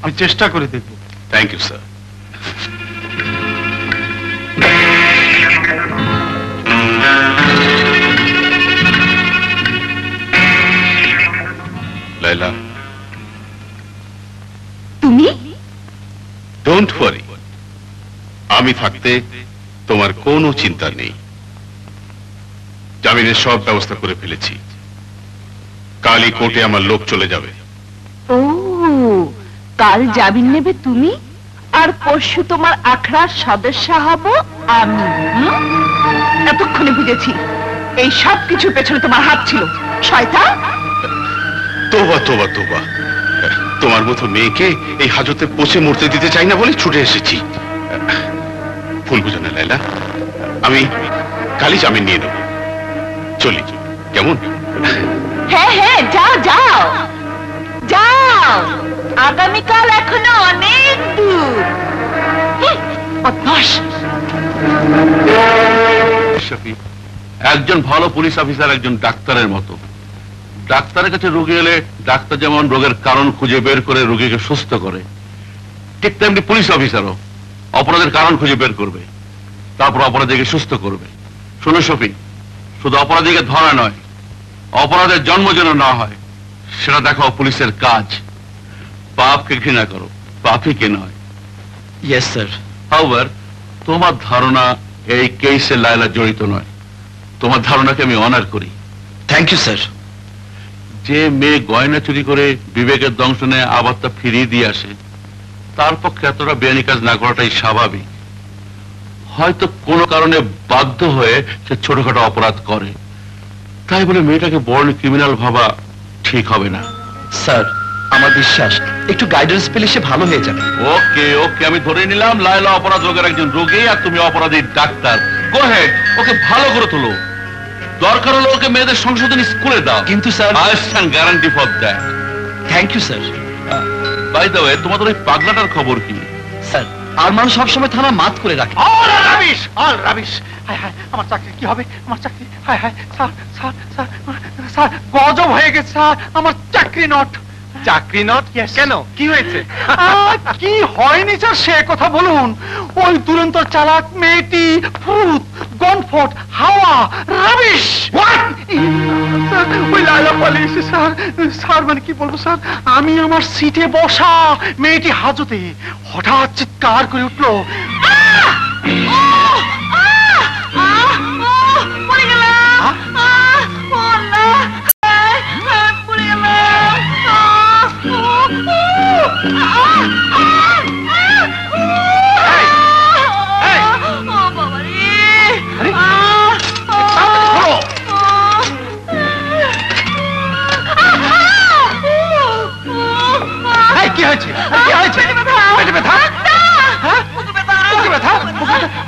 Speaker 6: আমি চেষ্টা করে দেখব।
Speaker 5: Thank you sir. লাইলা,
Speaker 4: তুমি?
Speaker 5: ডোন্ট ওয়ারি, আমি থাকতে তোমার কোনো চিন্তা নেই। জামিনের সব ব্যবস্থা করে ফেলেছি। কালই কোর্টে আমার লোক চলে যাবে।
Speaker 4: ও, কাল জামিন নেবে তুমি, আর পরশু তোমার আখড়ার সদস্য হব আমি। এতক্ষণে বুঝেছি এই সব কিছুর পেছনে তোমার হাত ছিল। শয়তান!
Speaker 5: তোবা তোবা তোবা, তোমার মতো মেয়েকে এই হাজতে পচে মরতে দিতে চাই না বলে ছুটে এসেছি। ভুল বুঝো না লাইলা, আমি কালই জামিন নিয়ে নেব। চলি কেমন?
Speaker 4: হ্যাঁ হ্যাঁ, যাও যাও যাও, আগামীকাল এখনো অনেক দূর। বদমাশ!
Speaker 5: একজন ভালো পুলিশ অফিসার একজন ডাক্তারের মতো। ডাক্তারের কাছে রোগী এলে ডাক্তার যেমন রোগের কারণ খুঁজে বের করে রোগীকে সুস্থ করে, ঠিক তেমনি পুলিশ অফিসারও অপরাধের কারণ খুঁজে বের করবে, তারপর অপরাধীকে সুস্থ করবে। শোনো শফি, শুধু অপরাধীকে ধরা নয়, অপরাধের জন্ম যেন না হয় সেটা দেখো পুলিশের কাজ। পাপকে ঘৃণা করো, পাপীকে নয়।
Speaker 6: Yes sir.
Speaker 5: However, তোমার ধারণা এই কেসে লায়লা জড়িত নয়। তোমার ধারণাকে আমি অনার করি।
Speaker 6: Thank you sir.
Speaker 5: যে মেয়ে গয়না চুরি করে বিবেকের দংশনে আবার তা ফিরিয়ে দিয়ে আসে, তার পক্ষে এতটা বেআইনি কাজ না করাটাই স্বাভাবিক। হয়তো কোনো কারণে বাধ্য হয়ে সে ছোটখাটো অপরাধ করে, তাই বলে মেয়েটাকে বড় ক্রিমিনাল ভাবা ঠিক হবে না।
Speaker 6: স্যার, আমার বিশ্বাস একটু গাইডেন্স পেলে সে ভালো হয়ে যাবে।
Speaker 5: ওকে ওকে, আমি ধরে নিলাম লায়লা অপরাধ রোগের একজন রোগী আর তুমি অপরাধীর ডাক্তার। গো হেড, ওকে ভালো করে তোলো। দরকার হলে ওকে মেয়েদের সংশোধনী স্কুলে দাও।
Speaker 6: কিন্তু sir,
Speaker 5: I can guarantee for that.
Speaker 6: Thank you sir.
Speaker 5: By the way, তোমাদের ওই পাগলাটার খবর কি?
Speaker 6: স্যার, আর মানুষ সবসময় থানা মাত করে রাখে।
Speaker 7: All rubbish. হায় হায়, আমার চাকরি কি হবে? আমার চাকরি, হায় হায়, স্যার স্যার স্যার স্যার, গজব হয়ে গেছে স্যার, আমার চাকরি নট। চাকরি নট? কেন, কি হয়েছে? কি হয়নি স্যার, সে কথা বলুন। ওই দুরন্ত চালাক মেয়েটি ভূত, গনফট, হাওয়া, রাবিশ। ওই লায়লা পালিয়েছে স্যার। স্যার মানে কি বলবো স্যার, আমি আমার সিটে বসা, মেয়েটি হাজতে হঠাৎ চিৎকার করে উঠলো, কি হয়েছে? কি হয়েছে? পেটে ব্যথা?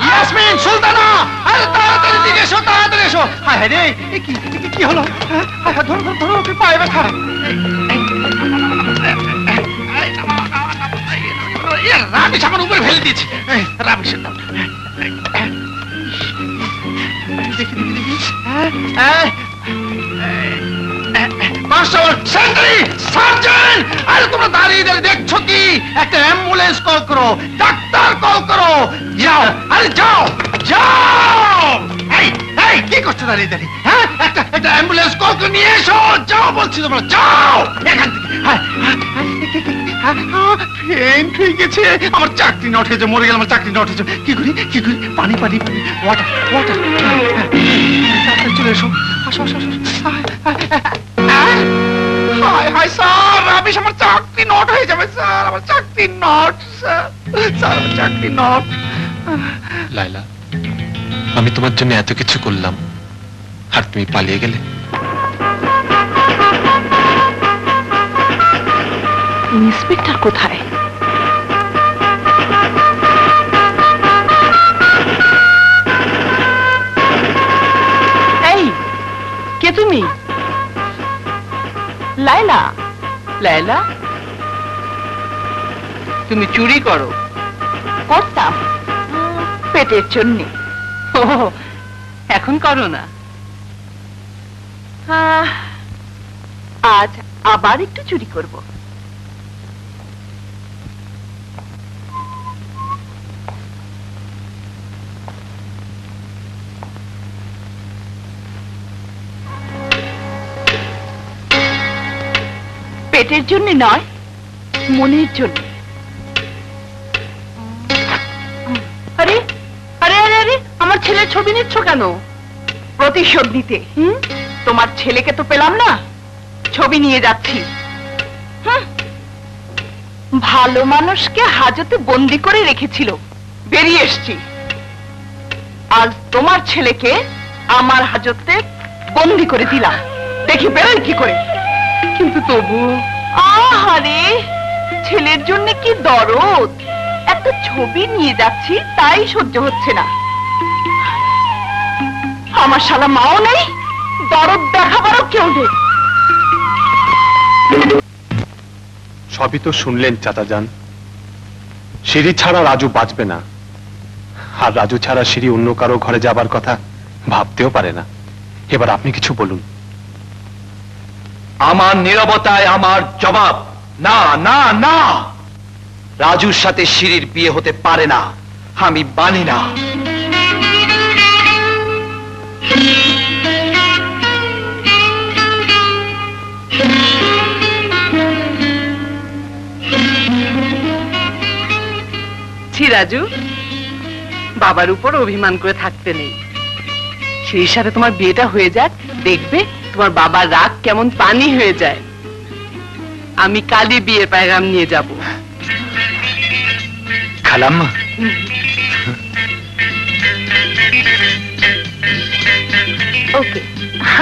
Speaker 7: ইয়াসমিন, সুলতানা, আরে তাড়াতাড়ি দিকে এসো, তাড়াতাড়ি এসো। হায় হায় রে, কি হলো? হায় হায়, ধরো ধরো ধরো, ওকে পায়ে ব্যথা। রাবিশ আমার উপরে ফেলে দিয়েছে। রাবিশের নাম দেখি দেখি দেখি। সার্জেন্ট, আরে তোমরা দাঁড়িয়ে দাঁড়িয়ে দেখছো কি? একটা অ্যাম্বুলেন্স কল করো, ডাক্তার কল করো, যাও, আরে যাও যাও। এই এই, কি করছো দাঁড়িয়ে দাঁড়িয়ে? হ্যাঁ, একটা অ্যাম্বুলেন্স কল করে নিয়ে এসো, যাও বলছি তোমরা, যাও এখান থেকে। ফেন্ট হয়ে গেছে, আমার চাকরি নট হয়েছে, মরে গেল আমার চাকরি নট হয়েছে। কি করি কি করি? পানি পানি পানি, ওয়াটার ওয়াটার। চলে এসো, আসো আসো আসো। হায় হায় স্যার, রাবিশ আমার চাকরি নট হয়ে যাবে স্যার, আমার চাকরি নট স্যার, স্যার আমার চাকরি নট।
Speaker 8: লায়লা, আমি তোমার জন্য এত কিছু করলাম আর তুমি পালিয়ে গেলে।
Speaker 2: ইন্সপেক্টর কোথায়? এই, কে তুমি? লায়লা? লায়লা, তুমি চুরি করো? করতাম, পেটের জন্য। এখন করো না? আজ আবার একটু চুরি করব। পেটের জন্য নয়, মনের জন্য। আরে আরে আরে আরে, আমার ছেলের ছবি নিচ্ছ কেন? প্রতিশোধ নিতে। তোমার ছেলেকে তো পেলাম না, ছবি নিয়ে যাচ্ছি। ভালো মানুষকে হাজতে বন্দি করে রেখেছিল, বেরিয়ে এসছি। আজ তোমার ছেলেকে আমার হাজতে বন্দি করে দিলাম, দেখি বেরোয় কি করে। কিন্তু তবু, আহারে, ছেলের জন্য কি দরদ। একটা ছবি নিয়ে যাচ্ছি, তাই সহ্য হচ্ছে না। আমার শালা মাও নেই, দরদ দেখাবারও কেউ নেই।
Speaker 8: সবই তো শুনলেন চাচাজান। সিঁড়ি ছাড়া রাজু বাঁচবে না, আর রাজু ছাড়া সিঁড়ি অন্য কারো ঘরে যাবার কথা ভাবতেও পারে না। এবার আপনি কিছু বলুন।
Speaker 6: আমার নীরবতায় আমার জবাব, না না না, রাজুর সাথে সিঁড়ির বিয়ে হতে পারে না, আমি মানি না।
Speaker 2: ছি রাজু,
Speaker 4: বাবার উপর অভিমান করে থাকতে নেই। সেই সাথে তোমার বিয়েটা হয়ে যাক, দেখবে তোমার বাবার রাগ কেমন পানি হয়ে যায়। আমি কালই বিয়ের পায়গাম নিয়ে যাব।
Speaker 5: খালাম্মা,
Speaker 2: ওকে,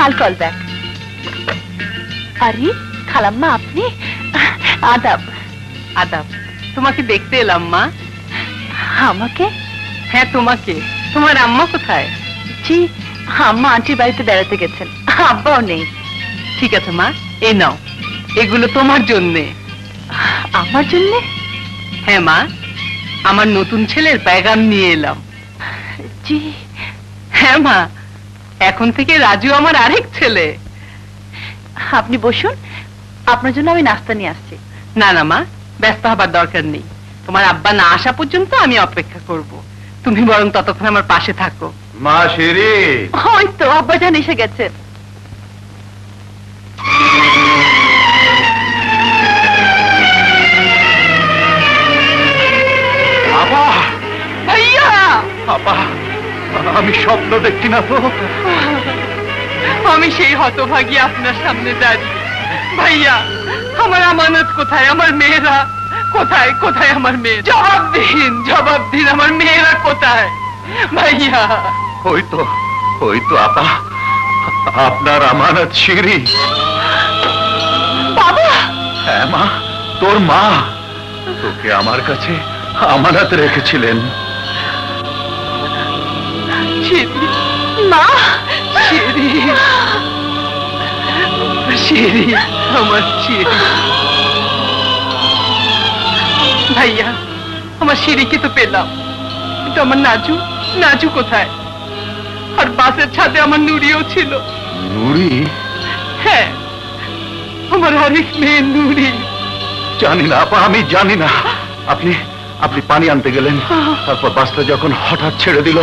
Speaker 2: I'll call back. আরে খালাম্মা, আপনি? আদাব।
Speaker 4: আদাব। তোমাকে দেখতে এলাম মা।
Speaker 2: আমাকে?
Speaker 4: হ্যাঁ তোমাকে। তোমার আম্মা কোথায়?
Speaker 2: জি, আম্মা আন্টির বাড়িতে বেড়াতে গেছেন, আব্বাও নেই।
Speaker 4: ঠিক আছে মা, এই নাও, এগুলো তোমার জন্যে।
Speaker 2: আমার জন্যে?
Speaker 4: হ্যাঁ মা, আমার নতুন ছেলের পেগাম নিয়ে এলাম।
Speaker 2: জি।
Speaker 4: হ্যাঁ মা, এখন থেকে রাজু আমার আরেক ছেলে।
Speaker 2: আপনি বসুন, আপনার জন্য আমি নাস্তা নিয়ে আসছি।
Speaker 4: না না মা, ব্যস্ত হবার দরকার নেই। তোমার আব্বা না আসা পর্যন্ত আমি অপেক্ষা করব। তুমি বরং ততক্ষণ আমার পাশে থাকো।
Speaker 5: মা শিরি।
Speaker 2: ওই তো আব্বা জান এসে গেছে।
Speaker 5: বাবা,
Speaker 4: ভাইয়া!
Speaker 5: বাবা, আমি স্বপ্ন দেখছি না তো?
Speaker 4: আমি সেই হতভাগী আপনার সামনে দাঁড়িয়ে। ভাইয়া, আমার আমানত কোথায়? আমার মেয়েরা কোথায়? কোথায় আমার মেয়ে? জবাব দিন, জবাব দিন, আমার মেয়েরা কোথায়? ভাইয়া!
Speaker 5: ওই তো আপা, আপনার আমানত শিরি।
Speaker 2: বাবা!
Speaker 5: হ্যাঁ মা, তোর মা তোকে আমার কাছে আমানত রেখেছিলেন।
Speaker 4: শিরি,
Speaker 2: মা!
Speaker 4: শিরি, শিরি, আমার শিরি। ভাইয়া, আমার শিরিকে তো পেলাম, কিন্তু আমার নাজু, নাজু কোথায়? আর বাসের ছাদে আমার নুরিও ছিল।
Speaker 5: নুরি?
Speaker 4: হ্যাঁ, আমার আরেক মেয়ে নুরি।
Speaker 5: জানি না আপা, আমি জানি না। আপনি পানি আনতে গেলেন, তারপর বাসটা যখন হঠাৎ ছেড়ে দিল,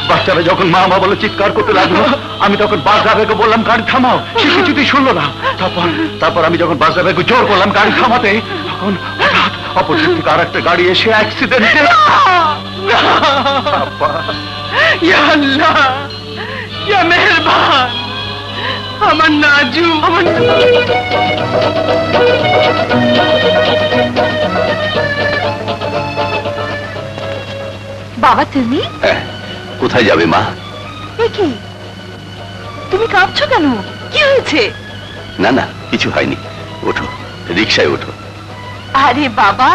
Speaker 5: বাচ্চারা যখন মা মা বলে চিৎকার করতে লাগলো, আমি তখন বাস ড্রাইভারকে বললাম গাড়ি থামাও, সে কিছুতেই শুনলো না। তারপর আমি যখন বাস ড্রাইভারকে জোর করলাম গাড়ি থামাতে, তখন হঠাৎ অপোজিট থেকে আর একটা গাড়ি এসে অ্যাক্সিডেন্টে।
Speaker 4: ইয়া আল্লাহ, ইয়া মেহেরবান, আমার নাজু, আমার
Speaker 2: বাবা তুমি?
Speaker 5: কোথায় যাবে মা?
Speaker 2: কি তুমি কাঁদছো কেন? কি হয়েছে?
Speaker 5: না না, কিছু হয়নি। ওঠো, রিকশায় ওঠো।
Speaker 2: আরে বাবা,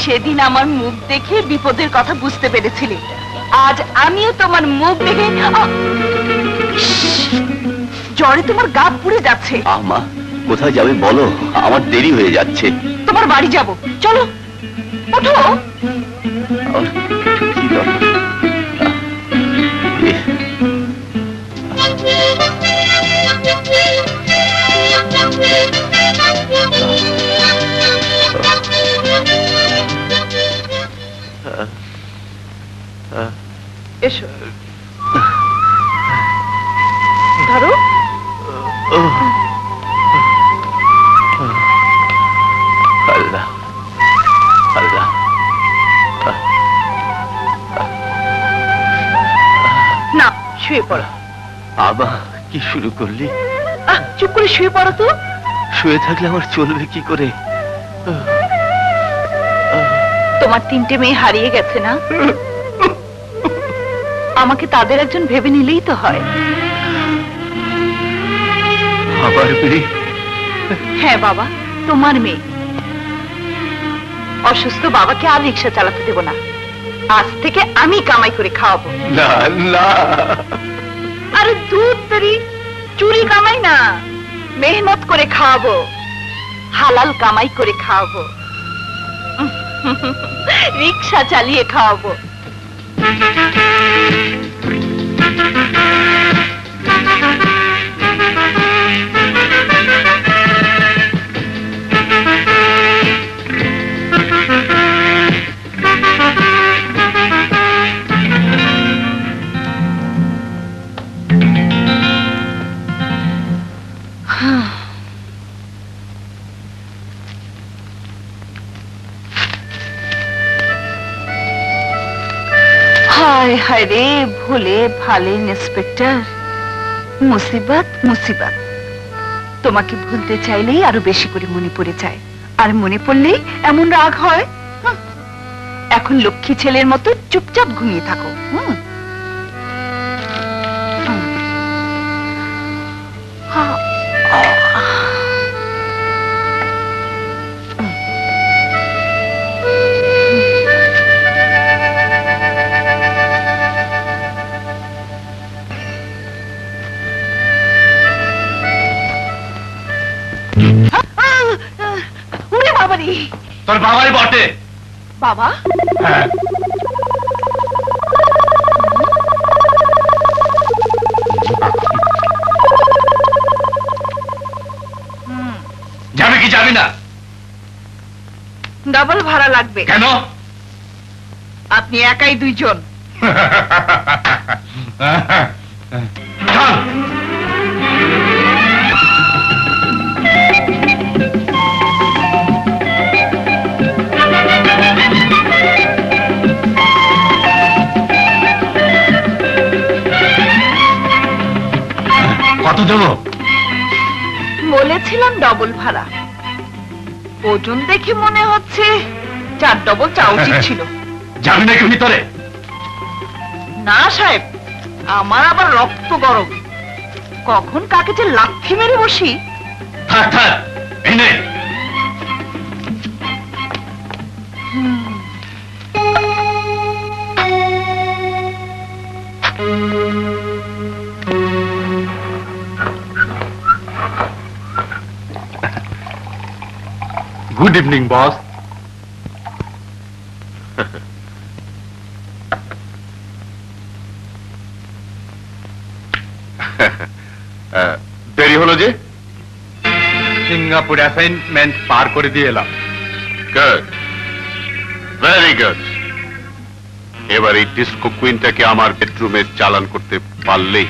Speaker 2: সেদিন আমার মুখ দেখে বিপদের কথা বুঝতে পেরেছিলি, আজ আমিও তোমার মুখ দেখে জ্বরে তোমার গা পুড়ে যাচ্ছে।
Speaker 5: মা, কোথায় যাবে বলো, আমার দেরি হয়ে যাচ্ছে।
Speaker 2: তোমার বাড়ি যাব, চলো ওঠো।
Speaker 5: কি দরকার?
Speaker 4: এসো,
Speaker 2: ধরো।
Speaker 5: আল্লাহ আল্লাহ।
Speaker 2: না, শুয়ে পড়ো।
Speaker 5: আবার কি শুরু করলি?
Speaker 2: চুপ করে শুয়ে পড়ো তো।
Speaker 5: শুয়ে থাকলে আমার চলবে কি করে?
Speaker 2: তোমার 3টে মেয়ে হারিয়ে গেছে না? আমাকে তাদের একজন ভেবে নিলেই তো হয়।
Speaker 5: আবার মেয়ে?
Speaker 2: হ্যাঁ বাবা, তোমার মেয়ে। অসুস্থ বাবাকে আর রিক্সা চালাতে দেব না, আজ থেকে আমি কামাই করে খাওয়াবো।
Speaker 5: না না।
Speaker 2: আরে দুধ তরি, চুরি কামাই না, মেহনত করে খাওয়াবো, হালাল কামাই করে খাওয়াবো, রিক্সা চালিয়ে খাওয়াবো।
Speaker 3: हाय हाय रे भोले भाले इंस्पेक्टर मुसीबत मुसीबत তোমাকে ভুলতে চাইলেই আরো বেশি করে মনে পড়ে যায় আর মনে পড়লেই এমন রাগ হয় এখন লক্ষ্মী ছেলের মতো চুপচাপ ঘুমিয়ে থাকো
Speaker 5: তোর বাবাই বটে
Speaker 3: বাবা
Speaker 5: হ্যাঁ যাবে কি যাবি না
Speaker 3: ডাবল ভাড়া লাগবে
Speaker 5: কেন
Speaker 3: আপনি একাই দুইজন
Speaker 5: চল কত দেব
Speaker 3: বলেছিলাম ডবল ভাড়া ওজন দেখে মনে হচ্ছে 4 ডবল চা উচিত ছিল
Speaker 5: যাবি নাকি ভিতরে
Speaker 3: না সাহেব আমার আবার রক্ত গরম কখন কাকে যে লাথি মেরে বসি
Speaker 5: থাক থাক এনে
Speaker 8: গুড ইভিনিং বস
Speaker 1: দেরি হলো যে
Speaker 8: সিঙ্গাপুর অ্যাসাইনমেন্ট পার করে দিয়ে এলাম
Speaker 1: গুড ভেরি গুড এবার এই ডিস্কো কুইনটাকে আমার বেডরুমে চালান করতে পারলেই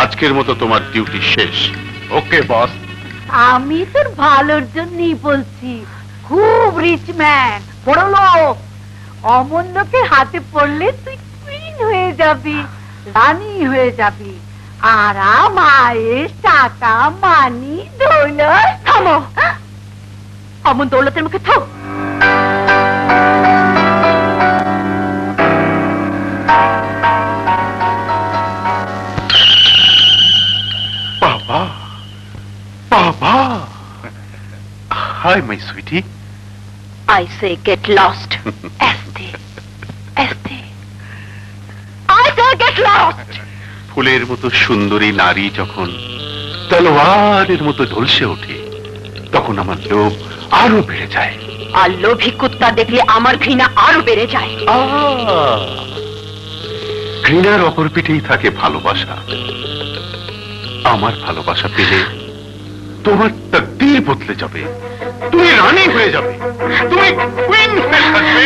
Speaker 1: আজকের মতো তোমার ডিউটি শেষ
Speaker 8: ওকে বস
Speaker 2: আমি তোর ভালোর জন্যই বলছি খুব রিচ ম্যান বড় লোক অমন লোকের হাতে পড়লে তুই কুইন হয়ে যাবি রানী হয়ে যাবি আর মায়ের টাকা মানি দৌলত থামো অমন দৌলতের মুখে থাক
Speaker 1: বাবা বাবা hi my sweetie
Speaker 2: I say get lost. Este. Este. I say get lost.
Speaker 1: ফুলের মতো সুন্দরী নারী যখন তলোয়ারের মতো ঝলসে ওঠে তখন আমার লোভ আরো বেড়ে যায়
Speaker 2: আর লোভী কুত্তা দেখলে আমার ঘৃণা আরো বেড়ে যায়
Speaker 1: ঘৃণার অপর পিঠেই থাকে ভালোবাসা আমার ভালোবাসা পেলে তোমার তকদীর বদলে যাবে তুমি রানী হয়ে যাবে তুমি কুইন হয়ে থাকবে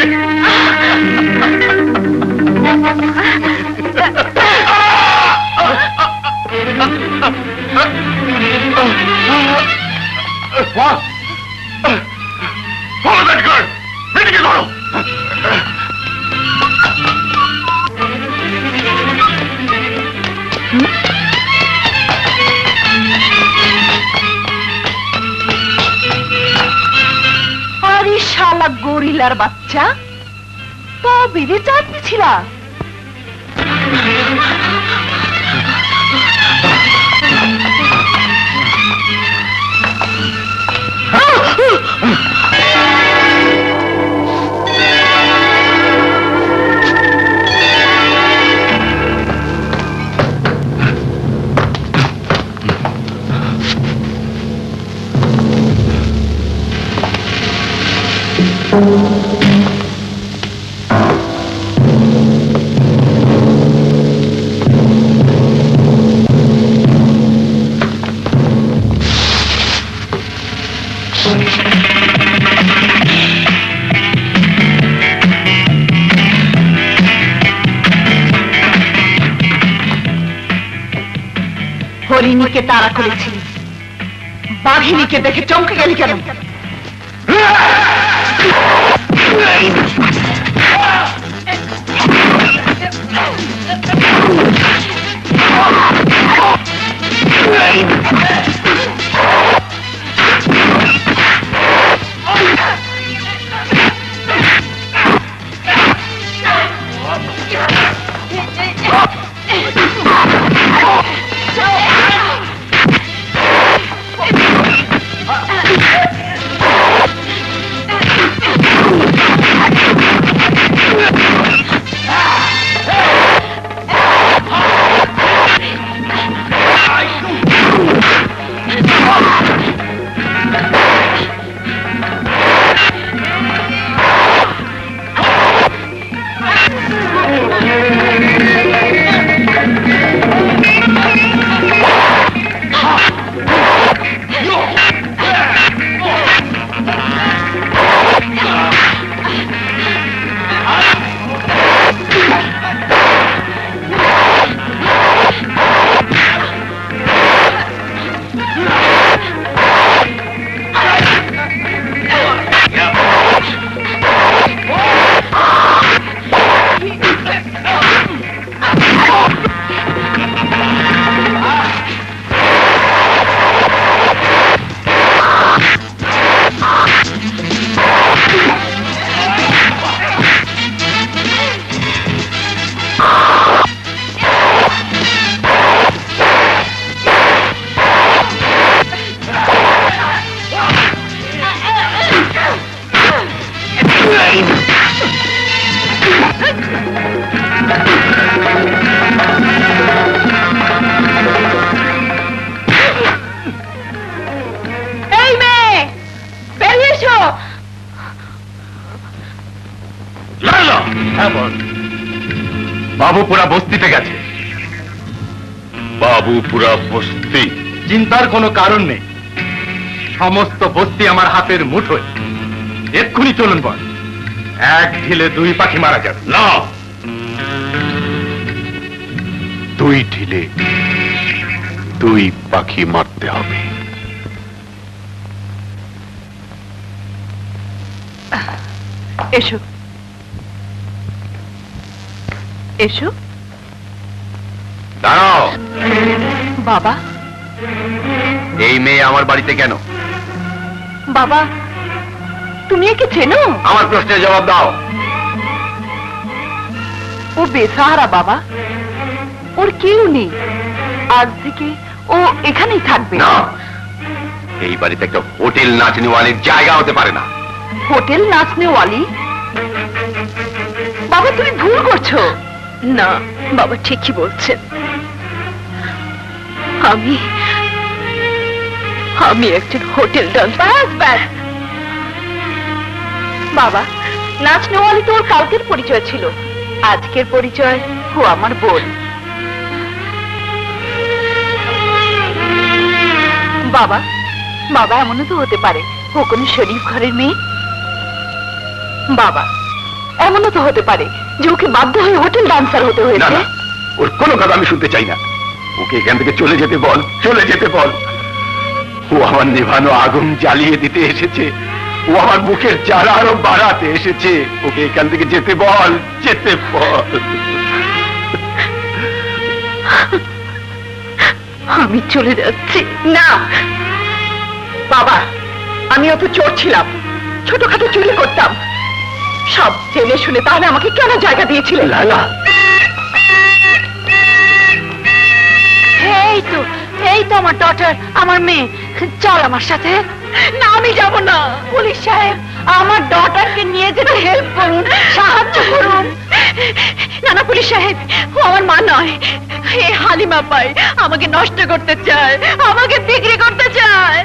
Speaker 5: What? Follow that girl! মেয়েটিকে ধরো!
Speaker 3: আরে শালা গরিলার বাচ্চা তো বিড়ি চাটছিলা হরিণীকে তাড়া করেছিলি বাঘিনীকে দেখে চমকে গেলি কেন
Speaker 5: বল। বাবুপুরা বস্তিতে গেছে। বাবুপুরা বস্তি?
Speaker 7: চিন্তার কোনো কারণ নেই, সমস্ত বস্তি আমার হাতের মুঠোয়। এক্ষুনি চলুন বল, এক ঢিলে দুই পাখি মারা যাবে।
Speaker 5: না, দুই ঢিলে দুই পাখি মারতে হবে।
Speaker 3: এসো এসো।
Speaker 5: দাঁড়াও।
Speaker 3: বাবা,
Speaker 5: এই মেয়ে আমার বাড়িতে কেন?
Speaker 3: বাবা তুমি একে চেনো?
Speaker 5: আমার প্রশ্নের জবাব দাও।
Speaker 3: ও বেসাহারা বাবা, ওর কেউ নেই। আজ থেকে ও এখানেই থাকবে।
Speaker 5: না, এই বাড়িতে একটা হোটেল নাচনিওয়ালির জায়গা হতে পারে না।
Speaker 3: হোটেল নাচনেওয়ালি? বাবা তুমি ভুল করছো।
Speaker 2: না বাবা, ঠিকই বলছেন। আমি আমি একজন হোটেল ডান্সার।
Speaker 3: ব্যাস বাবা, নাচনেওয়ালি তো ওর কালকের পরিচয় ছিল, আজকের পরিচয় ও আমার বোন। বাবা বাবা এমনও তো হতে পারে ও কোনো শরীফ ঘরের মেয়ে। বাবা এমনও তো হতে পারে যে ওকে বাধ্য হয়ে হোটেল ডান্সার হতে
Speaker 5: না
Speaker 3: হয়েছে।
Speaker 5: না, ওর কোনো কথা আমি শুনতে চাই না। ওকে এখান থেকে চলে যেতে বল, চলে যেতে বল। ও আমার নেভানো আগুন জ্বালিয়ে দিতে এসেছে, ও আমার বুকের জ্বালা আরো বাড়াতে এসেছে। ওকে এখান থেকে যেতে বল, যেতে বল।
Speaker 2: আমি চলে যাচ্ছি।
Speaker 3: না বাবা, আমিও তো চোর ছিলাম, ছোটখাটো চুরি করতাম, সব জেনে শুনে তাহলে আমাকে কেন জায়গা দিয়েছিলেন?
Speaker 5: লালা,
Speaker 3: এই তো আমার ডটার, আমার মেয়ে, চল আমার সাথে। না আমি যাব না। পুলিশ সাহেব, আমার ডটারকে নিয়ে যেতে হেল্প করুন, সাহায্য করুন। না না পুলিশ সাহেব, ও আমার মা নয়। এই হালিমা পাই আমাকে নষ্ট করতে চায়, আমাকে বিক্রি করতে চায়।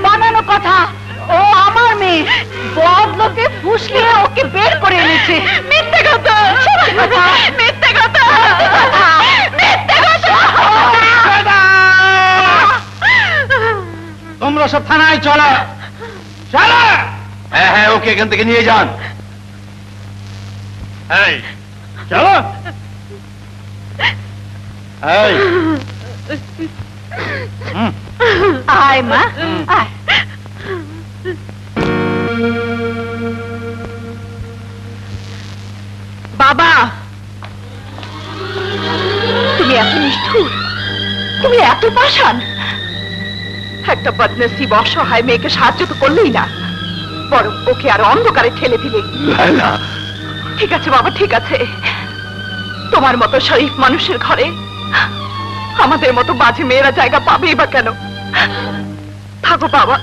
Speaker 3: বানানো কথা, ও আমার মেয়ে। বদলোকে ফুসলিয়ে ওকে বের করে এনেছে। মিথ্যে কথা, মিথ্যে কথা, মিথ্যে কথা।
Speaker 7: তোমরা সব থানায় চলো, চলো।
Speaker 5: হ্যাঁ হ্যাঁ, ওকে এখান থেকে নিয়ে যান।
Speaker 7: এই চলো। এই
Speaker 3: আয় মা, আয়। বাবা তুমি এত নিষ্ঠুর, তুমি এত পাষাণ। একটা বদনসিব অসহায় মেয়েকে সাহায্য তো করলেই না, বরং ওকে আর অন্ধকারে ঠেলে দিলে।
Speaker 5: লালা,
Speaker 3: ঠিক আছে বাবা, ঠিক আছে। তোমার মতো শরীফ মানুষের ঘরে আমাদের মতো বাজে মেয়েরা জায়গা পাবেই বা কেন? থাকো বাবা,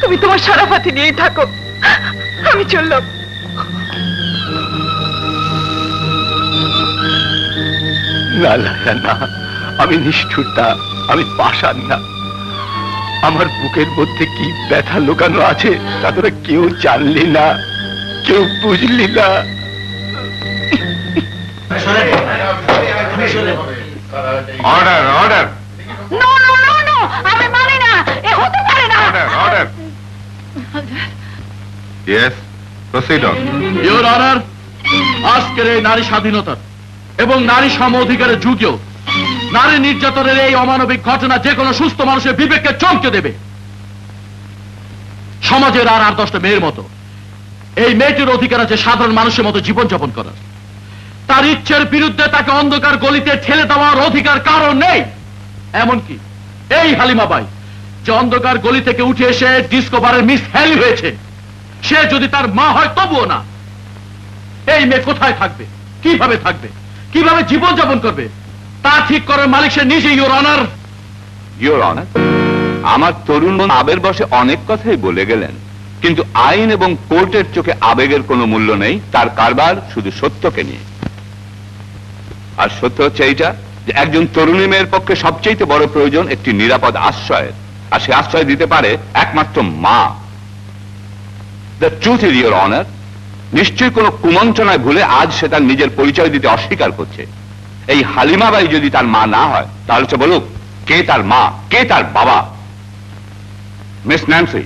Speaker 3: তুমি তোমার সারাফাতি নিয়েই থাকো, আমি চললাম।
Speaker 5: না লালা না, আমি নিষ্ঠুর না, আমি পাষাণ না। আমার বুকের মধ্যে কি ব্যথা লুকানো আছে তা তোরা কেউ জানলি না, কেউ বুঝলি না। Order, order,
Speaker 3: no no no no, আমি মানি না, এ হতে পারে না।
Speaker 5: Order, order. Yes, proceed on.
Speaker 7: Your honour, আজকের এই নারী স্বাধীনতার এবং নারী সম অধিকারের যুগেও নারী নির্যাতনের এই অমানবিক ঘটনা যে কোনো সুস্থ মানুষের বিবেককে চমকে দেবে। সমাজের আর 8-10টা মেয়ের মতো এই মেয়েটির অধিকার আছে সাধারণ মানুষের মতো জীবনযাপন করার। তার ইচ্ছের বিরুদ্ধে তাকে অন্ধকার গলিতে ঠেলে দেওয়ার অধিকার কারণ নেই। এমনকি এই হালিমা বাই যে অন্ধকার গলি থেকে উঠে এসে ডিসকভারের মিস হ্যালি হয়েছে, সে যদি তার মা হয় তবুও না। এই মেয়ে কোথায় থাকবে, কিভাবে থাকবে, কিভাবে জীবনযাপন করবে তা ঠিক করার মালিক সে নিজে। ইওর অনার,
Speaker 5: ইওর অনার, আমার তরুণ বন্ধু আবের বসে অনেক কথাই বলে গেলেন, কিন্তু আইন এবং কোর্টের চোখে আবেগের কোনো মূল্য নেই। তার কারবার শুধু সত্যকে নিয়ে। আর সত্য হচ্ছে এইটা যে একজন তরুণী মেয়ের পক্ষে সবচেয়ে বড় প্রয়োজন একটি নিরাপদ আশ্রয়ের, আর সে আশ্রয় দিতে পারে একমাত্র মা। The truth is, your honour, নিশ্চয়ই কোনো কুমন্ত্রণায় ভুলে আজ সে তার নিজের পরিচয় দিতে অস্বীকার করছে। এই হালিমা বাই যদি তার মা না হয় তাহলে সে বলুক কে তার মা, কে তার বাবা। মিস ন্যান্সি,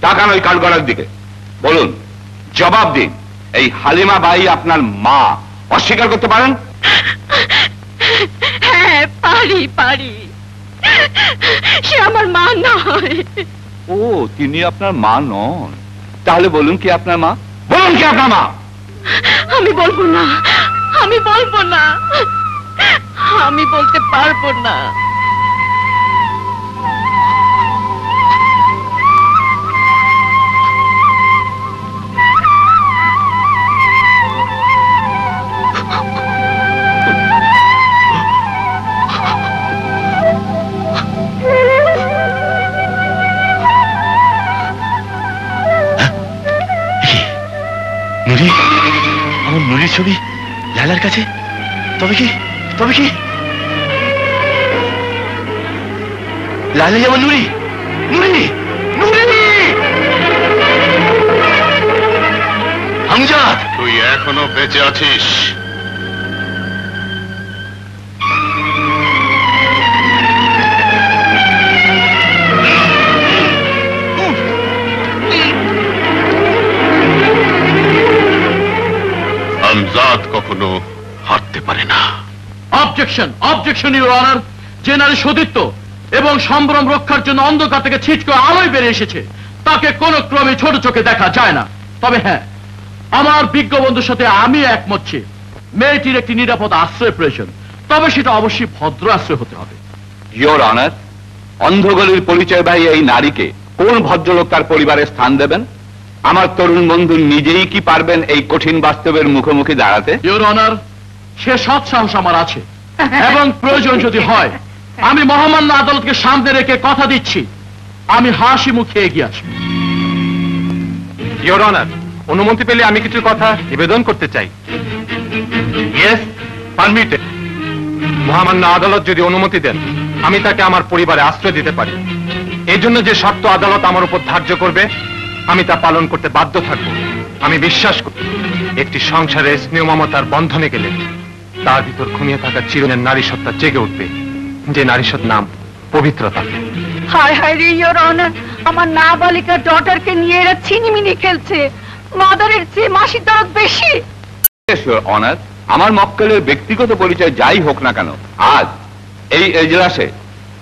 Speaker 5: তাকান ওই কাঠগড়ার দিকে, বলুন, জবাব দিন, এই হালিমা বাই আপনার মা? অস্বীকার করতে পারেন?
Speaker 2: হ্যাঁ, পারি পারি, সে আমার মা নয়।
Speaker 5: ও, তিনি আপনার মা নন? তাহলে বলুন কি আপনার মা, বলুন কি আপনার মা?
Speaker 2: আমি বলবো না, আমি বলবো না, আমি বলতে পারবো না।
Speaker 6: নুরি, আমার নুরির ছবি লালার কাছে? তবে কি লালাই আমার নুরি? নুরি, নুরি! আমজাদ,
Speaker 1: তুই এখনো বেঁচে আছিস? আমজাদ কখনো হারতে পারে না।
Speaker 7: Objection, objection your honour. যে নারী সতীত্ব এবং সম্ভ্রম রক্ষার জন্য অন্ধকার থেকে ছিটকে আলোয় বেরিয়ে এসেছে তাকে কোনো ক্রমে ছোট চোখে দেখা যায় না। তবে হ্যাঁ, আমার বিজ্ঞ বন্ধুর সাথে আমি একমত যে মেয়েটির একটি নিরাপদ আশ্রয় প্রয়োজন, তবে সেটা অবশ্যই ভদ্র আশ্রয় হতে হবে।
Speaker 5: ইয়োর অনার, অন্ধগলির পরিচয়বাহী এই নারীকে কোন ভদ্রলোক তার পরিবারে স্থান দেবেন? আমার তরুণ বন্ধু নিজেই কি পারবেন এই কঠিন বাস্তবের মুখোমুখি দাঁড়াতে?
Speaker 7: ইউর অনার, সে সৎ সাহস আমার আছে এবং প্রয়োজন যদি হয় আমি মহামান্য আদালতকে সামনে রেখে কথা দিচ্ছি আমি হাসি মুখে এগিয়ে আসবো।
Speaker 8: ইয়োর অনার, অনুমতি পেলে আমি কিছু কথা নিবেদন করতে চাই।
Speaker 7: Yes, permitted.
Speaker 8: মহামান্য আদালত যদি অনুমতি দেন আমি তাকে আমার পরিবারে আশ্রয় দিতে পারি। এই জন্য যে শর্ত আদালত আমার উপর ধার্য করবে আমি তা পালন করতে বাধ্য থাকব। আমি বিশ্বাস করি একটি সংসারে স্নেহ মমতার বন্ধনে গেলে তার ভিতর ঘুমিয়ে থাকা চিরদিনের নারী সত্তা জেগে উঠবে, যে নারী সত্তার নাম পবিত্রতা।
Speaker 3: হায় হায় রে ইয়োর অনার, আমার নাবালিকা ডটারকে নিয়ে এরা ছিনিমিনি খেলছে। মাদারের চেয়ে মাসির দরদ বেশি।
Speaker 5: অনার, আমার মক্কেলের ব্যক্তিগত পরিচয় যাই হোক না কেন, আজ এই এজলাসে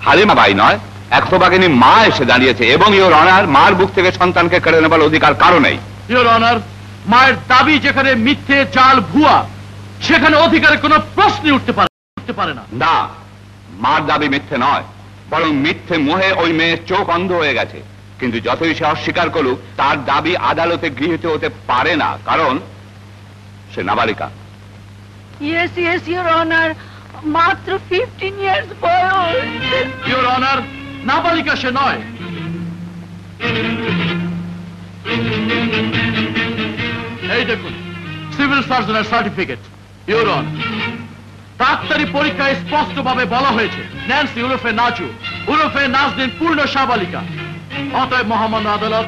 Speaker 5: হালিমা বাই নয়, একশোবাগিনী মা এসে দাঁড়িয়েছে এবং ইয়োর অনার, মার বুক থেকে সন্তানকে কেড়ে নেবার অধিকার কারো নেই।
Speaker 7: ইয়োর অনার, মায়ের দাবি যেখানে মিথ্যে, জাল, ভুয়া, সেখানে অধিকারের কোনো প্রশ্নই উঠতে পারে না।
Speaker 5: না, মার দাবি মিথ্যে নয়, বরং মিথ্যে মোহে ওই মেয়ের চোখ অন্ধ হয়ে গেছে। কিন্তু যতই সে অস্বীকার করুক তার দাবি আদালতে গৃহীত হতে পারে না, কারণ সে নাবালিকা।
Speaker 3: ইয়েস ইয়েস ইয়োর অনার, মাত্র 15 ইয়ার্স বয়স।
Speaker 7: ইয়োর অনার, নাবালিকা সে নয়। এই দেখুন সিভিল সার্জনের সার্টিফিকেট। ইয়োর অনার, ডাক্তারি পরীক্ষায় স্পষ্টভাবে বলা হয়েছে ন্যান্সি উরফে নাজু উরফে নাজনীন পূর্ণ সাবালিকা। অতএব মহামান্য আদালত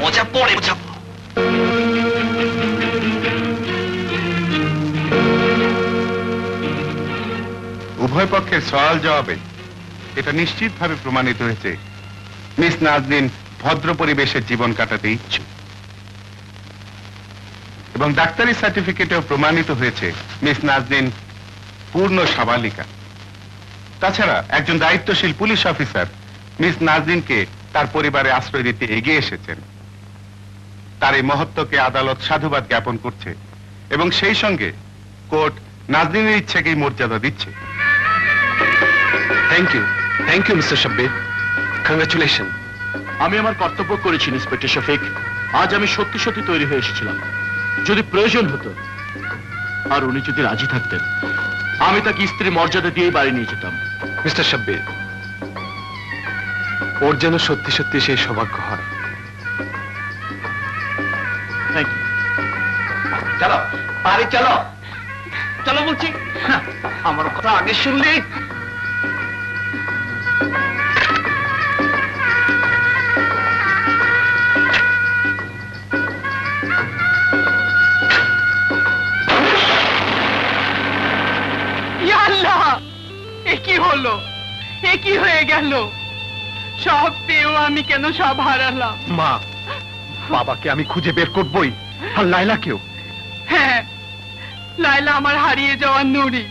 Speaker 6: মজা পড়ে বোঝাবো।
Speaker 1: উভয় পক্ষের সওয়াল জবাবে এটা নিশ্চিতভাবে প্রমাণিত হয়েছে মিস নাজনীন ভদ্র পরিবেশে জীবন কাটাতে ইচ্ছুক, এবং ডাক্তারি সার্টিফিকেটেও প্রমাণিত হয়েছে মিস নাজনীন পূর্ণ সাবালিকা। তাছাড়া একজন দায়িত্বশীল পুলিশ অফিসার মিস নাজনীনকে তার পরিবারে আশ্রয় দিতে এগিয়ে এসেছেন। তার এই মহত্বকে আদালত সাধুবাদ জ্ঞাপন করছে এবং সেই সঙ্গে কোর্ট নাজনীনের ইচ্ছাকেই মর্যাদা দিচ্ছে।
Speaker 8: Thank you mister Shabbir, congratulation.
Speaker 7: আমি আমার কর্তব্য করেছি ইন্সপেক্টর শফিক। আজ আমি সত্যি সত্যি তৈরি হয়ে এসেছিলাম। যদি প্রয়োজন হতো আর উনি যদি রাজি থাকতেন আমি তাকে স্ত্রী মর্যাদা দিয়েই বাড়ি নিয়ে যেতাম।
Speaker 8: মিস্টার শব্বির, ওর যেন সত্যি সত্যি সেই সৌভাগ্য হয়।
Speaker 5: চলো বাড়ি চলো, চলো বলছি। আমার কথা আগে শুনলে।
Speaker 4: আল্লাহ, এ কি হলো? এ কি হয়ে গেল? সব পেয়েও আমি কেন সব হারালাম?
Speaker 8: মা, বাবাকে আমি খুঁজে বের করবই, আর লাইলাকেও।
Speaker 4: হ্যাঁ, লাইলা আমার হারিয়ে যাওয়া নুরি।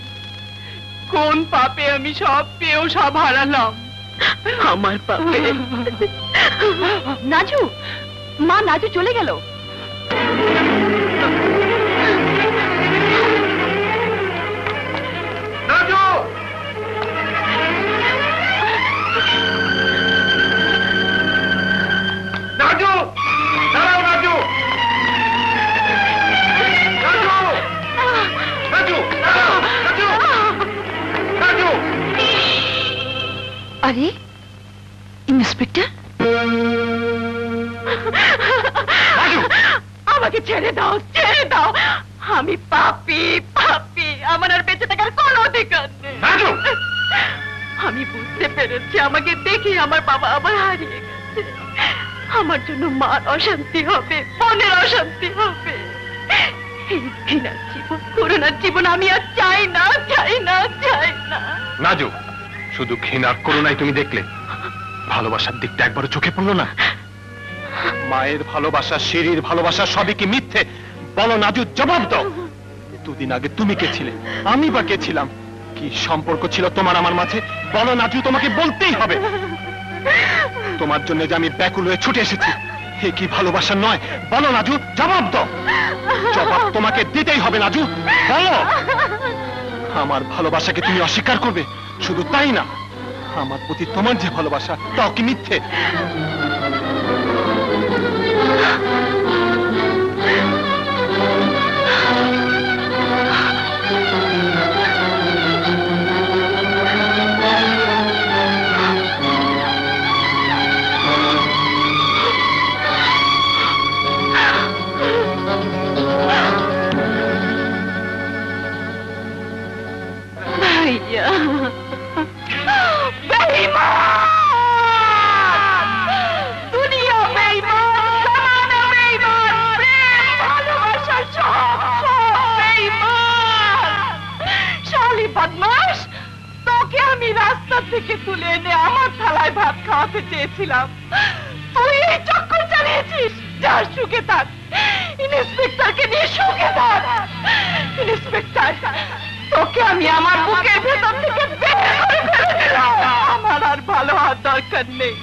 Speaker 4: কোন পাপে আমি সব পেয়েও সব হারালাম?
Speaker 2: আমার পাপে। নাজু, মা, নাজু চলে গেল।
Speaker 1: নাজু, নাজু, দাঁড়াও নাজু, নাজু, নাজু, দাঁড়াও, নাজু, নাজু।
Speaker 3: আরে ইন্সপেক্টর,
Speaker 2: আমাকে ছেড়ে দাও, ছেড়ে দাও। আমি পাপী, পাপী। আমার আর বেঁচে থাকার কোনো অধিকার নেই।
Speaker 1: নাজু,
Speaker 2: আমি বুঝতে পেরেছি, আমাকে দেখে আমার বাবা আবার হারিয়ে গেছে। আমার জন্য মার অশান্তি হবে, বোনের অশান্তি হবে। এই ঘৃণার জীবন, করুণার জীবন আমি আর চাই না, চাই না, চাই না।
Speaker 8: নাজু, শুধু ঘৃণার করুণাই তুমি দেখলে, ভালোবাসার দিকটা একবারও চোখে পড়লো না? মায়ের ভালোবাসা, শিরির ভালোবাসা সবই কি মিথ্যে? বলো নাজু, জবাব দাও। দুদিন আগে তুমি কে ছিলে, আমি বা কে ছিলাম? কি সম্পর্ক ছিল তোমার আমার মাঝে? বলো নাজু, তোমাকে বলতেই হবে। তোমার জন্য যে আমি ব্যাকুল হয়ে ছুটে এসেছি, হে কি ভালোবাসা নয়? বলো নাজু, জবাব দাও। জবাব তোমাকে দিতেই হবে নাজু, বলো। আমার ভালোবাসাকে তুমি অস্বীকার করবে? শুধু তাই না, আমার প্রতি তোমার যে ভালোবাসা, তাও কি মিথ্যে?
Speaker 2: ভাইয়া, বেঈমান! দুনিয়া বেঈমান, জামানা বেঈমান, প্রেম ভালোবাসা সব বেঈমান। শালি বদমাশ, তোকে আমি রাস্তা থেকে তুলে এনে আমার থালায় ভাত খাওয়াতে চেয়েছিলাম, তুই এই চক্কর চালিয়েছিস। যা, সুখে থাক, ইন্সপেক্টরকে নিয়ে সুখে থাক। ইন্সপেক্টর, তোকে আমি আমার বুকের ভেতর থেকে বের করে ফেলে দিলাম। আমার আর ভালো হওয়ার দরকার নেই,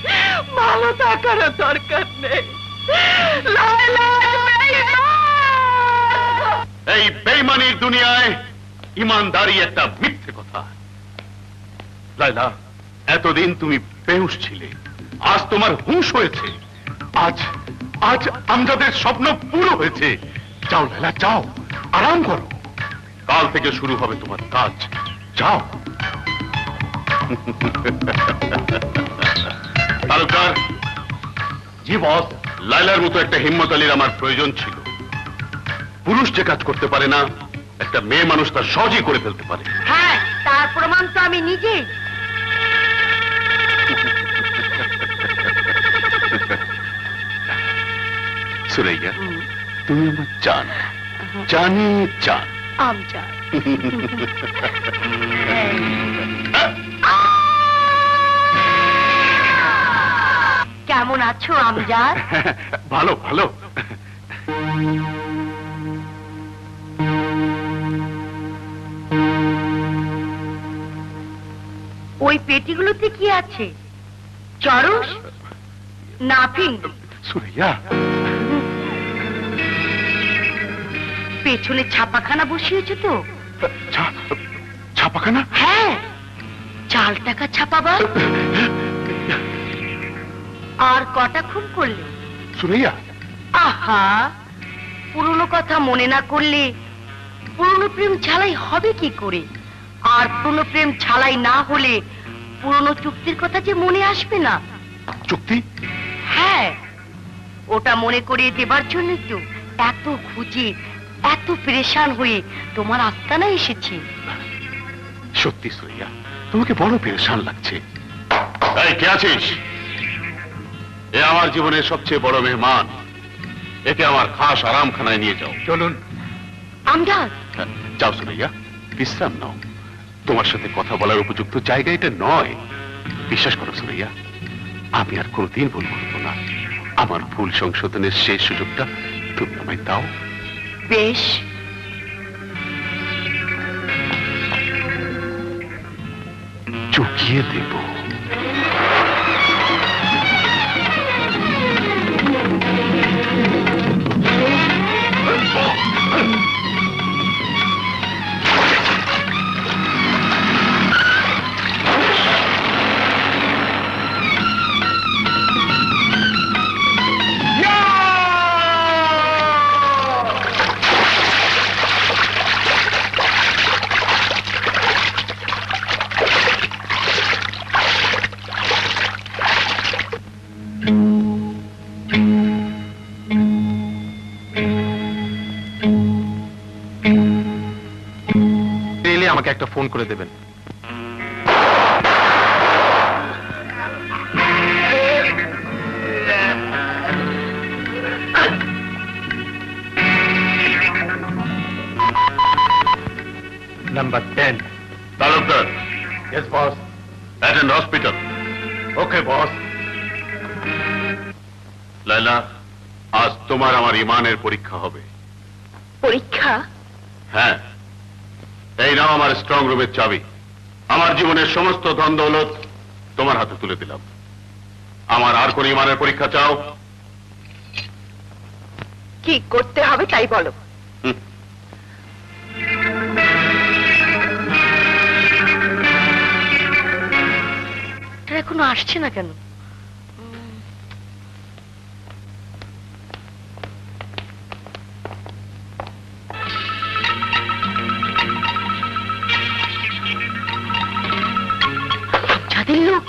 Speaker 2: ভালো থাকারও দরকার নেই। লায়লা বেঈমান!
Speaker 1: এই বেঈমানির দুনিয়ায় ইমানদারি একটা মিথ্যে কথা। লায়লা, এতদিন তুমি বেহুশ ছিলে, আজ তোমার হুঁশ হয়েছে। আজ আজ আমজাদের স্বপ্ন পুরো হয়েছে। যাও লায়লা, যাও, আরাম করো। কাল থেকে শুরু হবে তোমার কাজ। যাও। তালুকদার। জি বস। লায়লার মতো একটা হিম্মতালির আমার প্রয়োজন ছিল। পুরুষ যে কাজ করতে পারে না, একটা মেয়ে মানুষ তার সহজেই করে ফেলতে পারে।
Speaker 2: হ্যাঁ, তার প্রমাণ তো আমি নিজেই।
Speaker 1: সুরাইয়া, তুমি আমার জান, জানি জান।
Speaker 2: আমজাদ, কেমন আছো আমজাদ?
Speaker 1: ভালো ভালো।
Speaker 2: ওই পেটিগুলোতে কি আছে? চরস না ফিং?
Speaker 1: সুরাইয়া,
Speaker 2: পেছনে ছাপাখানা বসিয়েছো তো?
Speaker 1: ছাপাখানা?
Speaker 2: হ্যাঁ, 4 টাকা ছাপাবা। আর কটা খুন করলে?
Speaker 1: সুরাইয়া,
Speaker 2: আহা, পুরনো কথা মনে না করলে পুরনো প্রেম ছালাই হবে কি করে? আর পুরনো প্রেম ছালাই না হলে পুরনো চুক্তির কথা যে মনে আসবে না।
Speaker 1: চুক্তি?
Speaker 2: হ্যাঁ, ওটা মনে করিয়ে দেবার জন্যই তো এত খুঁজে এত পরেশান হয়ে তোমার আস্তানায় এসেছি।
Speaker 1: সত্যি সুরাইয়া, তোমাকে বড় পেরেশান লাগছে। এই কে আছিস? এ আমার জীবনের সবচেয়ে বড় মেহমান, একে আমার খাস আরামখানায় নিয়ে যাও।
Speaker 7: চলুন।
Speaker 2: আমজাদ,
Speaker 1: যাও সুরাইয়া, বিশ্রাম নাও। তোমার সাথে কথা বলার উপযুক্ত জায়গা এটা নয়। বিশ্বাস করো সুরাইয়া, আমি আর কোনোদিন ভুল করবো না। আমার ভুল সংশোধনের শেষ সুযোগটা তুমি আমায় দাও।
Speaker 2: বেশ।
Speaker 1: চুকিয়ে দেব।
Speaker 8: আমাকে একটা ফোন করে দেবেন।
Speaker 7: Number 10.
Speaker 1: Talukdar.
Speaker 7: Yes, boss.
Speaker 1: Attend hospital.
Speaker 7: Okay, boss.
Speaker 1: লাইলা, আজ তোমার আমার ইমানের পরীক্ষা হবে।
Speaker 2: পরীক্ষা?
Speaker 1: হ্যাঁ, এই নাও আমার স্ট্রং রুমের চাবি। আমার জীবনের সমস্ত ধন দৌলত তোমার হাতে তুলে দিলাম। আমার আর কোন ইমানের পরীক্ষা চাও?
Speaker 2: কি করতে হবে তাই বলো। এখনো আসছে না কেন? যাদের লোক।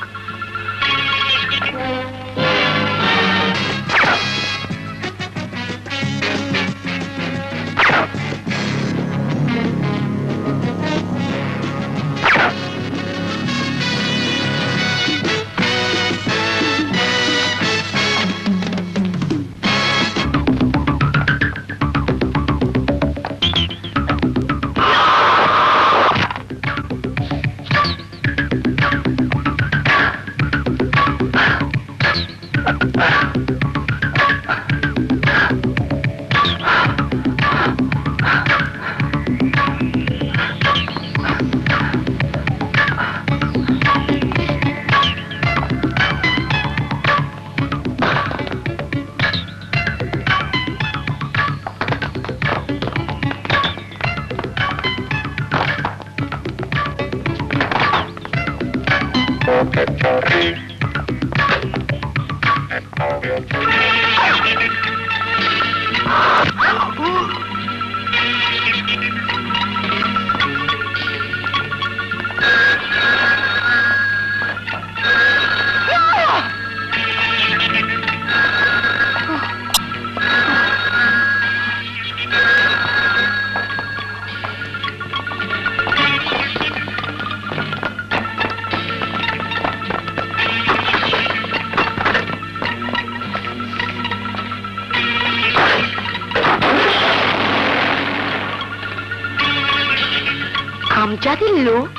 Speaker 2: আমজাদের লোক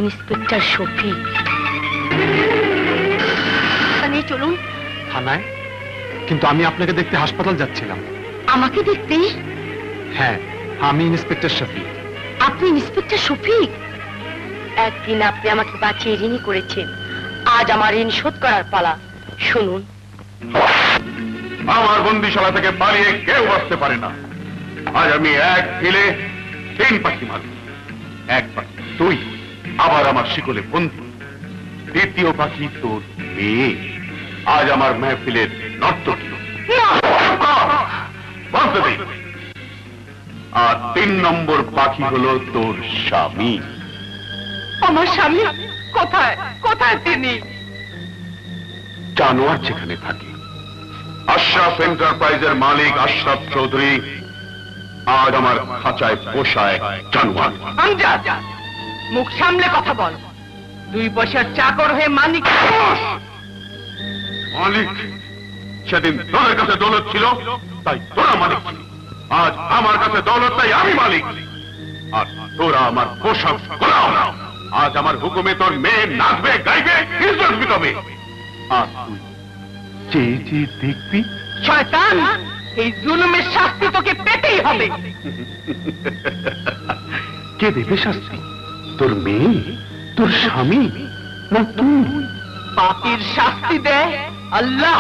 Speaker 2: ইন্সপেক্টর শফিক। নিয়ে চলুন
Speaker 8: থানায়। কিন্তু আমি আপনাকে দেখতে হাসপাতাল যাচ্ছিলাম।
Speaker 2: আমাকে দেখতে?
Speaker 8: হ্যাঁ, আমি ইন্সপেক্টর শফিক।
Speaker 2: আপনি ইন্সপেক্টর শফিক? একদিন আপনি আমাকে বাঁচিয়ে ঋণী করেছেন, আজ আমার ঋণ শোধ করার পালা। শুনুন,
Speaker 1: আমার বন্দিশালা থেকে পালিয়ে কেউ বাঁচতে পারে না। আজ আমি এক ঢিলে 3 পাখি মারব। এক পাখি তুই, আবার আমার শিকলে বন্ধু। দ্বিতীয় পাখি তোর মেয়ে, আজ আমার মেহফিলের নর্তকী। বলতে দিই। আর 3 নম্বর পাখি হলো তোর স্বামী।
Speaker 4: আমার স্বামী কোথায়? কোথায় তিনি?
Speaker 1: জানোয়ার যেখানে থাকে। আশরাফ এন্টারপ্রাইজের মালিক আশরাফ চৌধুরী আজ আমার খাঁচায় পোষা এক জানোয়ার।
Speaker 4: আমজাদ, মুখ সামলে কথা বল। 2 পয়সার চাকর হয়ে মানিক
Speaker 1: মালিক, সেদিন তোদের কাছে দৌলত ছিল তাই তোরা মালিক ছিলি। আজ আমার কাছে দৌলত তাই আমি মালিক। আর তোরা আমার পোশাক গোলাম। আজ আমার হুকুমে তোর মেয়ে নাচবে, গাইবে, ইজ্জত বিতবে। আর তুই চেয়ে চেয়ে দেখবি।
Speaker 4: শয়তান, এই জুলুমের শাস্তি তোকে পেতেই হবে।
Speaker 1: কে দেবে শাস্তি? তোর মেয়ে, তোর স্বামী, না তুই?
Speaker 4: পাপীর শাস্তি দেয় আল্লাহ।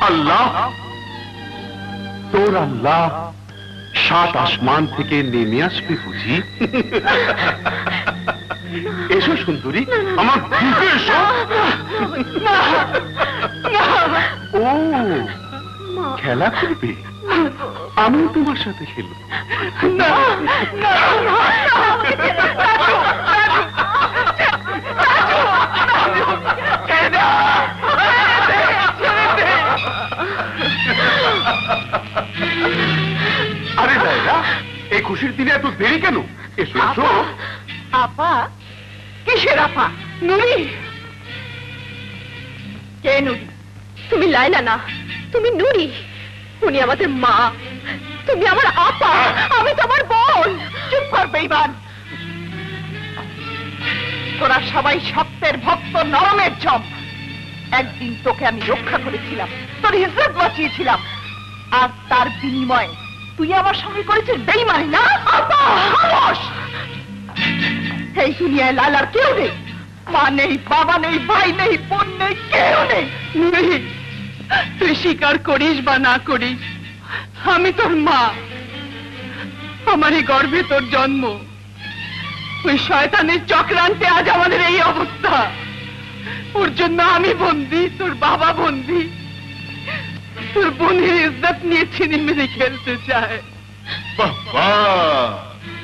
Speaker 1: আল্লাহ? তোর আল্লাহ 7 আসমান থেকে নেমে আসবে বুঝি? এসো সুন্দরী, আমার বুকে এসো। ও খেলা করবে? আমি তোমার সাথে খেলব। আরে লায়লা, এই খুশির দিনে এত দেরি কেন? এসো এসো।
Speaker 4: আপা? কিসের আপা? নুরি?
Speaker 2: কে নুরি? তুমি লায়লা না, তুমি নুরি। উনি আমাদের মা, তুমি আমার আপা, আমি তোমার বোন।
Speaker 4: চুপ কর বেঈমান। তোরা সবাই সত্যের ভক্ত, নরমের জম। একদিন তোকে আমি রক্ষা করেছিলাম, তোর ইজ্জত বাঁচিয়েছিলাম, আর তার বিনিময়ে তুই আমার সঙ্গে করেছিস বেঈমানি না? আপা খামোশ। এই দুনিয়ায় লালার কেউ নেই, মা নেই, বাবা নেই, ভাই নেই, বোন নেই, কেউ নেই। তুই স্বীকার করিস বা না করিস, আমি তোর মা। আমার এই গর্ভে তোর জন্ম। ওই শয়তানের চক্রান্তে আজ আমাদের এই অবস্থা। ওর জন্য আমি বন্দী, তোর বাবা বন্দী। তোর বোনের ইজ্জত নিয়ে ছিনিমিনি খেলতে চায়।
Speaker 1: বাবা,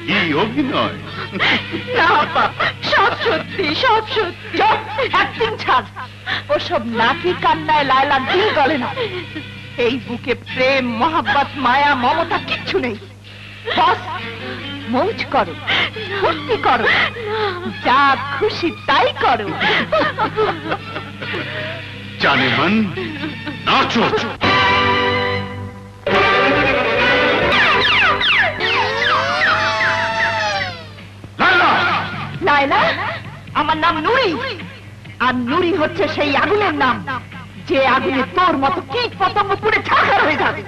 Speaker 1: কি অভিনয়!
Speaker 4: না আপা, সব সত্যি, সব সত্যি। একদিন ছাড়, ওসব নাকি কান্নায় লায়লার দিল গলে না। এই বুকে প্রেম, মহাব্বত, মায়া, মমতা কিচ্ছু নেই। বস মৌজ করো, ফুর্তি করো, যা খুশি তাই করো।
Speaker 1: জানে মন, নাচো।
Speaker 4: লায়লা, আমার নাম নুরি, আর নুরি হচ্ছে সেই আগুনের নাম যে আগুনে তোর মতো কীট পতঙ্গ পুড়ে ছাড়খাড় হয়ে যাবে।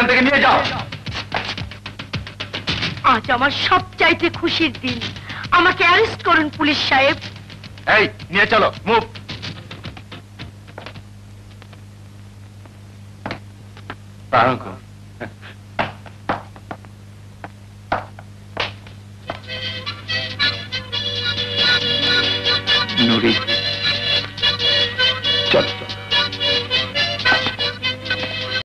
Speaker 5: এখান থেকে নিয়ে যাও।
Speaker 2: আজ আমার সবচাইতে খুশির দিন। আমাকে অ্যারেস্ট করুন পুলিশ সাহেব।
Speaker 5: এই নিয়ে চলো, মুভ।